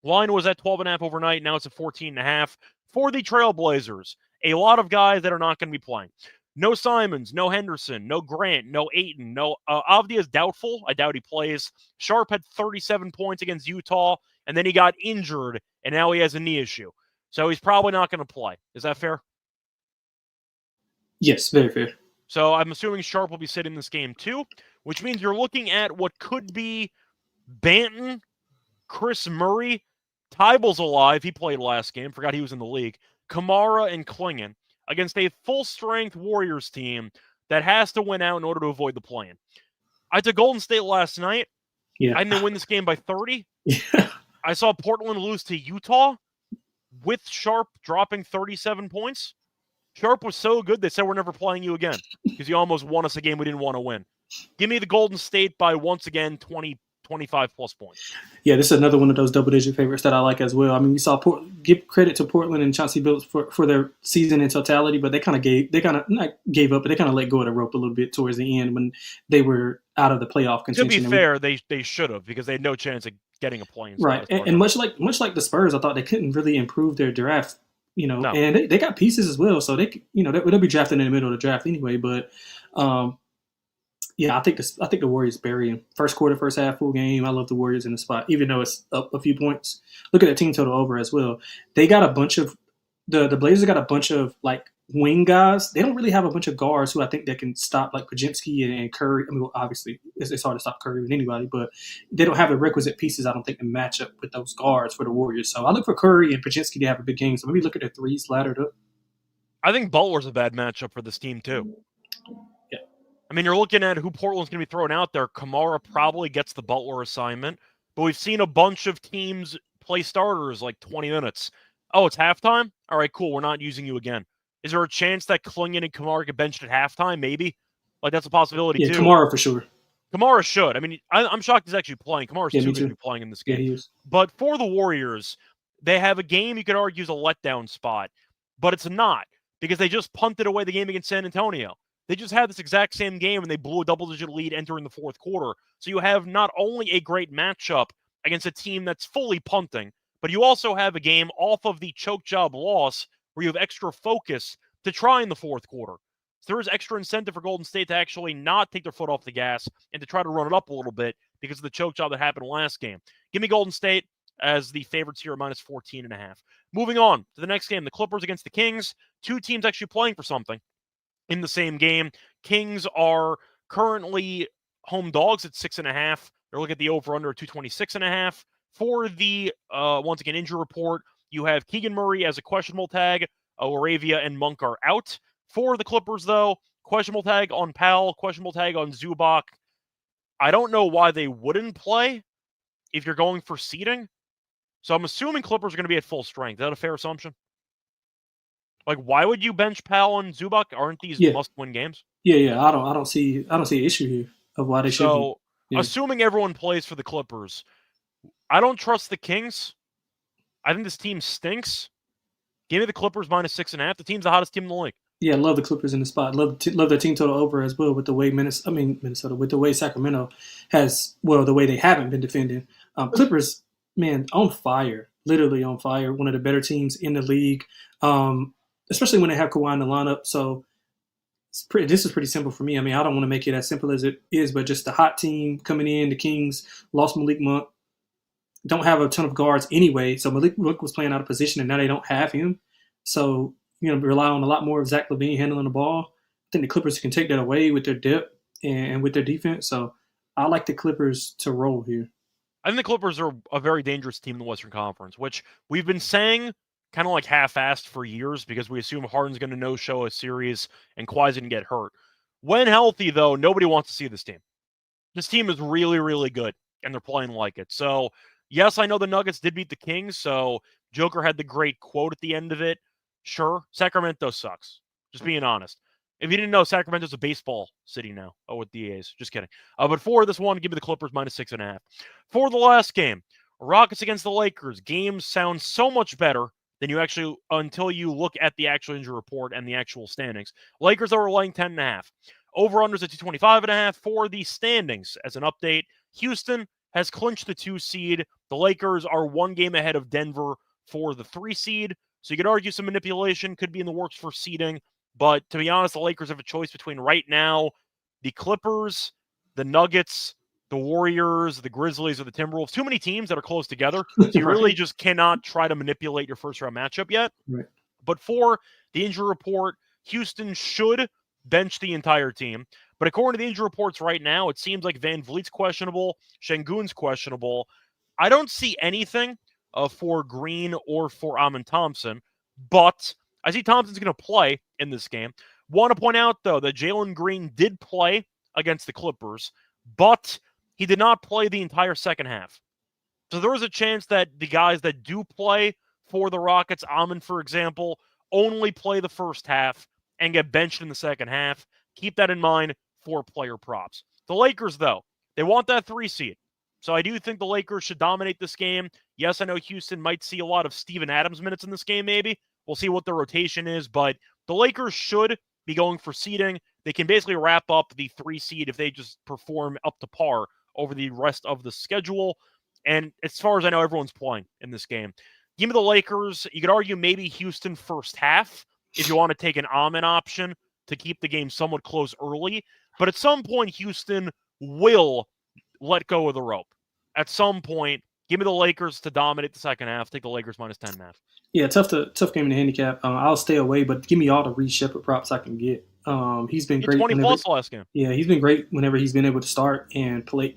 Line was at 12.5 overnight. Now it's at 14.5 for the Trailblazers. A lot of guys that are not going to be playing. No Simons, no Henderson, no Grant, no Ayton, no Avdia is doubtful. I doubt he plays. Sharp had 37 points against Utah, and then he got injured, and now he has a knee issue. So he's probably not going to play. Is that fair?
Yes, very fair.
So I'm assuming Sharp will be sitting this game too, which means you're looking at what could be Banton, Chris Murray, Tyball's alive. He played last game. Forgot he was in the league. Kamara and Klingon against a full-strength Warriors team that has to win out in order to avoid the play-in. I took Golden State last night.
Yeah.
I didn't win this game by 30.
Yeah.
I saw Portland lose to Utah with Sharp dropping 37 points. Sharp was so good, they said we're never playing you again because you almost won us a game we didn't want to win. Give me the Golden State by, once again, 20, 25-plus points.
Yeah, this is another one of those double-digit favorites that I like as well. I mean, we saw give credit to Portland and Chauncey Billups for their season in totality, but they kind of not gave up, but they kind of let go of the rope a little bit towards the end when they were out of the playoff contention.
To be fair, they should have because they had no chance of getting a play-in.
Right, and much like the Spurs, I thought they couldn't really improve their draft. No. And they got pieces as well, so they they'll be drafted in the middle of the draft anyway. But I think the Warriors bury him. First quarter, first half, full game. I love the Warriors in the spot, even though it's up a few points. Look at that team total over as well. They got a bunch of the Blazers got a bunch of like wing guys. They don't really have a bunch of guards who I think that can stop like Podziemski and Curry. I mean, well, obviously it's hard to stop Curry with anybody, but they don't have the requisite pieces, I don't think, to match up with those guards for the Warriors. So I look for Curry and Podziemski to have a big game. So maybe look at the threes laddered up.
I think Butler's a bad matchup for this team too.
Yeah.
I mean, you're looking at who Portland's going to be throwing out there. Kamara probably gets the Butler assignment, but we've seen a bunch of teams play starters like 20 minutes. Oh, it's halftime? All right, cool. We're not using you again. Is there a chance that Klingon and Kamara get benched at halftime? Maybe. Like, that's a possibility, too.
Yeah, Kamara for sure.
Kamara should. I mean, I'm shocked he's actually playing. Kamara's
too
good to be playing in this game.
Yeah, he is.
But for the Warriors, they have a game you could argue is a letdown spot, but it's not because they just punted away the game against San Antonio. They just had this exact same game, and they blew a double-digit lead entering the fourth quarter. So you have not only a great matchup against a team that's fully punting, but you also have a game off of the choke job loss where you have extra focus to try in the fourth quarter. So there is extra incentive for Golden State to actually not take their foot off the gas and to try to run it up a little bit because of the choke job that happened last game. Give me Golden State as the favorites here at minus 14.5. Moving on to the next game, the Clippers against the Kings. Two teams actually playing for something in the same game. Kings are currently home dogs at 6.5. They're looking at the over-under at 226.5. For the, once again, injury report, you have Keegan Murray as a questionable tag. Laravia and Monk are out. For the Clippers, though, questionable tag on Powell, questionable tag on Zubac. I don't know why they wouldn't play if you're going for seeding. So I'm assuming Clippers are going to be at full strength. Is that a fair assumption? Like, why would you bench Powell and Zubac? Aren't these must-win games?
Yeah. I don't see an issue here of why they should be.
So, assuming everyone plays for the Clippers, I don't trust the Kings. I think this team stinks. Give me the Clippers minus 6.5. The team's the hottest team in the league.
Yeah, I love the Clippers in the spot. Love their team total over as well with the way Minnesota, with the way Sacramento has, the way they haven't been defending. Clippers, man, on fire, literally on fire. One of the better teams in the league, especially when they have Kawhi in the lineup. So this is pretty simple for me. I mean, I don't want to make it as simple as it is, but just the hot team coming in, the Kings lost Malik Monk. Don't have a ton of guards anyway. So Malik Monk was playing out of position, and now they don't have him. So, rely on a lot more of Zach LaVine handling the ball. I think the Clippers can take that away with their depth and with their defense. So I like the Clippers to roll here.
I think the Clippers are a very dangerous team in the Western Conference, which we've been saying kind of like half-assed for years because we assume Harden's going to no-show a series and Kawhi's going to get hurt. When healthy, though, nobody wants to see this team. This team is really, really good, and they're playing like it. So, yes, I know the Nuggets did beat the Kings, so Joker had the great quote at the end of it. Sure, Sacramento sucks. Just being honest. If you didn't know, Sacramento's a baseball city now. Oh, with the A's. Just kidding. But for this one, give me the Clippers -6.5. For the last game, Rockets against the Lakers. Games sound so much better than you actually, until you look at the actual injury report and the actual standings. Lakers are laying 10.5. Over-unders at 225.5 for the standings. As an update, Houston has clinched the 2 seed. The Lakers are 1 game ahead of Denver for the 3 seed. So you could argue some manipulation could be in the works for seeding. But to be honest, the Lakers have a choice between right now the Clippers, the Nuggets, the Warriors, the Grizzlies, or the Timberwolves. Too many teams that are close together. So you really just cannot try to manipulate your first-round matchup yet.
Right.
But for the injury report, Houston should bench the entire team. But according to the injury reports right now, it seems like Van Vliet's questionable, Şengün's questionable. I don't see anything for Green or for Amin Thompson, but I see Thompson's going to play in this game. Want to point out, though, that Jalen Green did play against the Clippers, but he did not play the entire second half. So there is a chance that the guys that do play for the Rockets, Amin, for example, only play the first half and get benched in the second half. Keep that in mind for player props. The Lakers, though, they want that 3 seed. So I do think the Lakers should dominate this game. Yes, I know Houston might see a lot of Steven Adams minutes in this game, maybe. We'll see what the rotation is, but the Lakers should be going for seeding. They can basically wrap up the 3 seed if they just perform up to par over the rest of the schedule. And as far as I know, everyone's playing in this game. Give me the Lakers. You could argue maybe Houston first half if you want to take an Amin option to keep the game somewhat close early. But at some point, Houston will let go of the rope. At some point, give me the Lakers to dominate the second half. Take the Lakers -10.5.
Yeah, tough game to handicap. I'll stay away, but give me all the Reed Shepherd props I can get. He's been great.
20 plus last game.
Yeah, he's been great whenever he's been able to start and play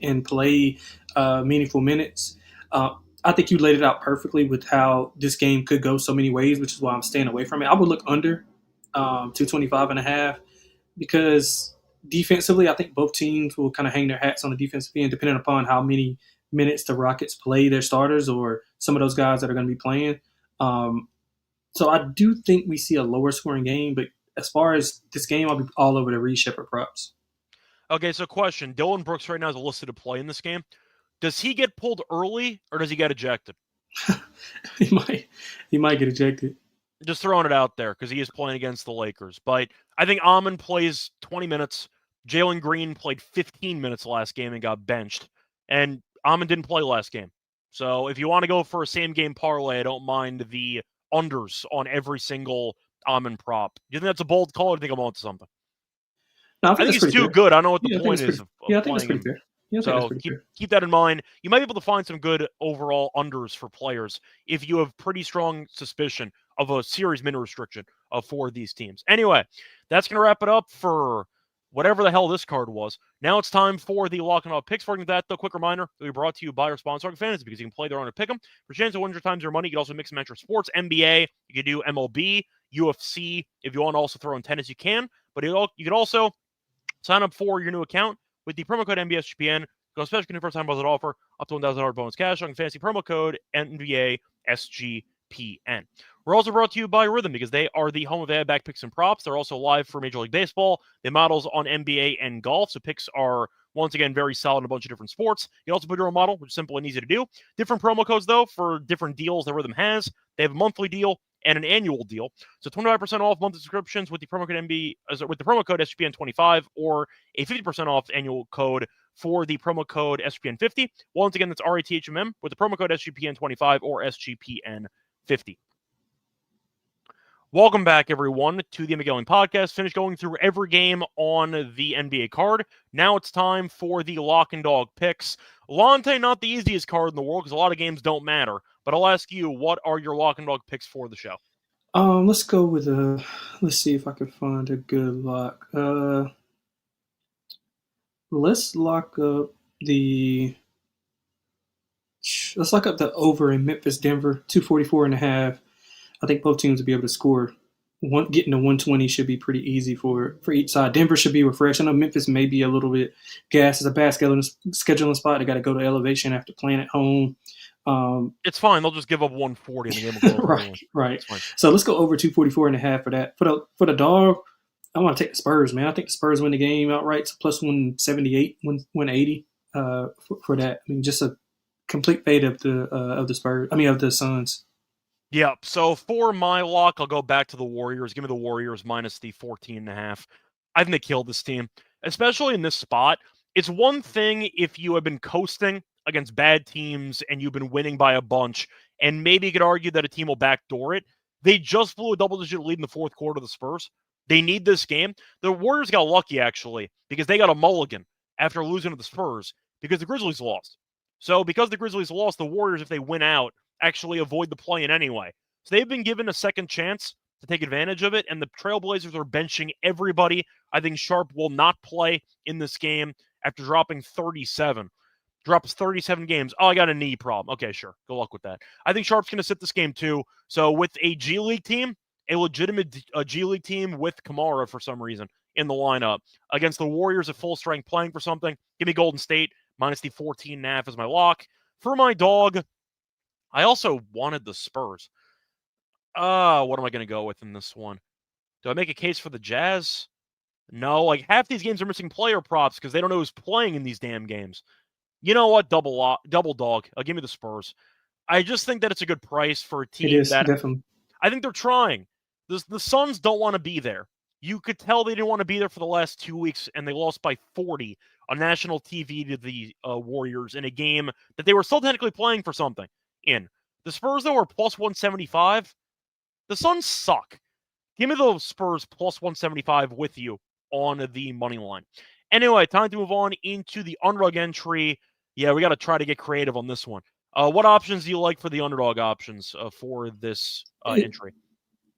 meaningful minutes. I think you laid it out perfectly with how this game could go so many ways, which is why I'm staying away from it. I would look under 225.5 because defensively, I think both teams will kind of hang their hats on the defensive end, depending upon how many minutes the Rockets play their starters or some of those guys that are going to be playing. So I do think we see a lower scoring game, but as far as this game, I'll be all over the Reed Shepherd props.
Okay, so question. Dylan Brooks right now is listed to play in this game. Does he get pulled early or does he get ejected?
He might get ejected.
Just throwing it out there because he is playing against the Lakers. But I think Amin plays 20 minutes. Jalen Green played 15 minutes last game and got benched. And Amin didn't play last game. So if you want to go for a same-game parlay, I don't mind the unders on every single Amin prop. Do you think that's a bold call or do you think I'm on to something?
No,
I think he's too
fair.
good. I don't know what the point is.
I think that's pretty fair. Yeah,
so keep that in mind. You might be able to find some good overall unders for players if you have pretty strong suspicion of a series minute restriction for these teams. Anyway, that's going to wrap it up for whatever the hell this card was. Now it's time for the Lock and Up picks. For that, though, quick reminder that we brought to you by our sponsor, Underdog Fantasy, because you can play their own and pick them. For a chance to win your times your money, you can also mix and match your sports, NBA, you can do MLB, UFC. If you want to also throw in tennis, you can. But you can also sign up for your new account with the promo code NBSGPN. Go special for first time deposit offer up to $1,000 bonus cash on Fantasy promo code NBASGPN. We're also brought to you by Rhythm because they are the home of ad back picks and props. They're also live for Major League Baseball. They models on NBA and golf. So picks are, once again, very solid in a bunch of different sports. You can also put your own model, which is simple and easy to do. Different promo codes, though, for different deals that Rhythm has. They have a monthly deal and an annual deal. So 25% off monthly subscriptions with the promo code SGPN25 or a 50% off annual code for the promo code SGPN50. Once again, that's RATHMM with the promo code SGPN25 or SGPN50. Welcome back, everyone, to the NBA Gambling Podcast. Finished going through every game on the NBA card. Now it's time for the Lock and Dog picks. Lonte, not the easiest card in the world because a lot of games don't matter. But I'll ask you, what are your Lock and Dog picks for the show?
Let's go with let's see if I can find a good lock. Let's lock up let's look up the over in Memphis, Denver, 244.5. I think both teams will be able to score. Getting to 120 should be pretty easy for each side. Denver should be refreshed. I know Memphis may be a little bit gassed. It's a bad scheduling spot. They got to go to elevation after playing at home.
It's fine. They'll just give up 140 and the game will go over.
Right. So let's go over 244.5 for that. For the dog, I want to take the Spurs, man. I think the Spurs win the game outright. So plus 178, 180 for that. I mean, just a complete fade of the Spurs. Of the Suns.
Yeah, so for my lock, I'll go back to the Warriors. Give me the Warriors minus the 14.5. I think they killed this team, especially in this spot. It's one thing if you have been coasting against bad teams and you've been winning by a bunch, and maybe you could argue that a team will backdoor it. They just blew a double-digit lead in the fourth quarter of the Spurs. They need this game. The Warriors got lucky, actually, because they got a mulligan after losing to the Spurs because the Grizzlies lost. So because the Grizzlies lost, the Warriors, if they win out, actually avoid the play-in anyway. So they've been given a second chance to take advantage of it, and the Trailblazers are benching everybody. I think Sharp will not play in this game after dropping 37. Drops 37 games. Oh, I got a knee problem. Okay, sure. Good luck with that. I think Sharp's going to sit this game too. So with a G League team, a legitimate G League team with Kamara for some reason in the lineup, against the Warriors at full strength playing for something, give me Golden State minus the 14.5 as my lock. For my dog, I also wanted the Spurs. What am I going to go with in this one? Do I make a case for the Jazz? No, like half these games are missing player props because they don't know who's playing in these damn games. You know what? Double dog. Give me the Spurs. I just think that it's a good price for a team that
definitely.
I think they're trying. The Suns don't want to be there. You could tell they didn't want to be there for the last 2 weeks, and they lost by 40 on national TV to the Warriors in a game that they were still technically playing for something in. The Spurs, though, are plus 175. The Suns suck. Give me the Spurs plus 175 with you on the money line. Anyway, time to move on into the Underdog entry. Yeah, we got to try to get creative on this one. What options do you like for the Underdog options for this entry?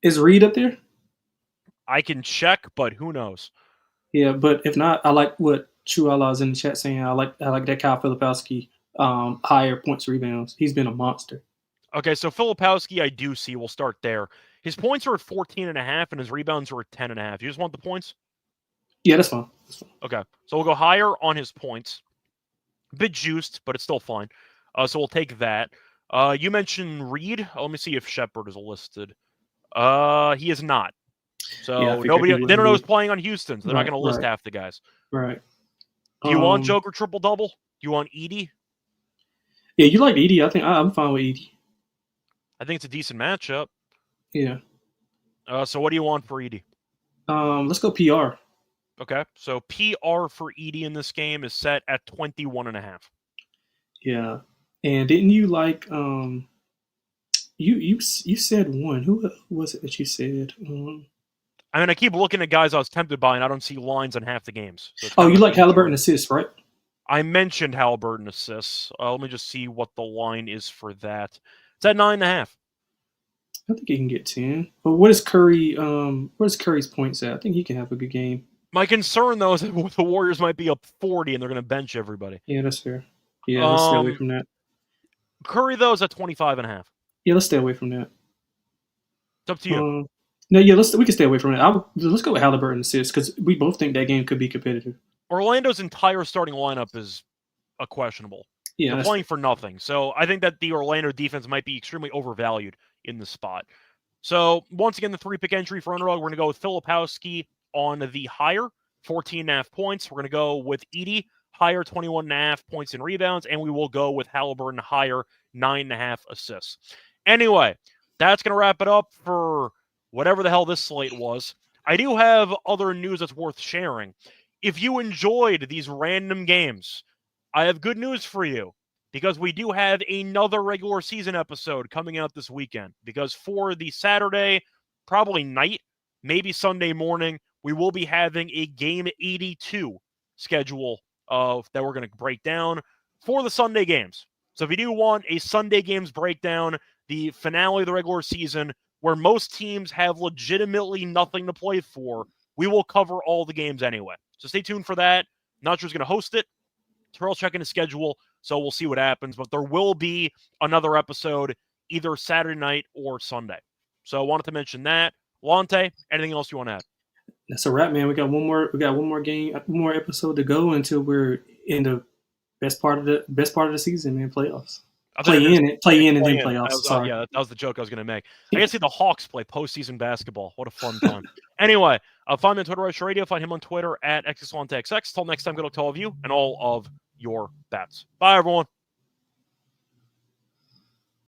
Is Reed up there?
I can check, but who knows?
Yeah, but if not, I like what True Outlaws in the chat saying. I like that Kyle Filipowski higher points rebounds. He's been a monster.
Okay, so Filipowski, I do see. We'll start there. His points are at 14.5, and his rebounds are at 10.5. You just want the points?
Yeah, that's fine.
Okay, so we'll go higher on his points. A bit juiced, but it's still fine. So we'll take that. You mentioned Reed. Let me see if Shepard is listed. He is not. So
yeah,
they don't know who's playing on Houston. So they're not going to list half the guys.
Right.
Do you want Joker triple-double? Do you want Edie?
Yeah, you like Edie. I think I'm fine with Edie.
I think it's a decent matchup.
Yeah.
So what do you want for Edie?
Let's go PR.
Okay, so PR for Edie in this game is set at 21.5.
Yeah, and didn't you like you said one? Who was it that you said?
I mean, I keep looking at guys I was tempted by, and I don't see lines on half the games. So
you like Halliburton assists, right?
I mentioned Halliburton assists. Let me just see what the line is for that. It's at 9.5.
I think he can get 10. But what is Curry? Where's Curry's points at? I think he can have a good game.
My concern, though, is that the Warriors might be up 40 and they're going to bench everybody.
Yeah, that's fair. Yeah, let's stay away from that.
Curry, though, is at 25.5.
Yeah, let's stay away from that.
It's up to you.
No, yeah, we can stay away from that. Let's go with Halliburton assists because we both think that game could be competitive.
Orlando's entire starting lineup is a questionable.
Yeah,
they're playing for nothing. So I think that the Orlando defense might be extremely overvalued in this spot. So once again, the 3-pick entry for Underdog, we're going to go with Filipowski on the higher, 14.5 points. We're going to go with Edie, higher, 21.5 points and rebounds, and we will go with Halliburton, higher, 9.5 assists. Anyway, that's going to wrap it up for whatever the hell this slate was. I do have other news that's worth sharing. If you enjoyed these random games, I have good news for you, because we do have another regular season episode coming out this weekend. Because for the Saturday, probably night, maybe Sunday morning, we will be having a Game 82 schedule that we're going to break down for the Sunday games. So if you do want a Sunday games breakdown, the finale of the regular season, where most teams have legitimately nothing to play for, we will cover all the games anyway. So stay tuned for that. Not sure who's going to host it. Terrell's checking his schedule, so we'll see what happens. But there will be another episode either Saturday night or Sunday. So I wanted to mention that. Lonte, anything else you want to add?
That's a wrap, man. We got one more game, one more episode to go until we're in the best part of the season, man. Playoffs. Play in, and then playoffs. Sorry.
Yeah, that was the joke I was going to make. I guess see the Hawks play postseason basketball. What a fun time. Anyway, find me on Twitter, Reichel Radio. Find him on Twitter at XXLonteXX. Till next time, good luck to all of you and all of your bats. Bye, everyone.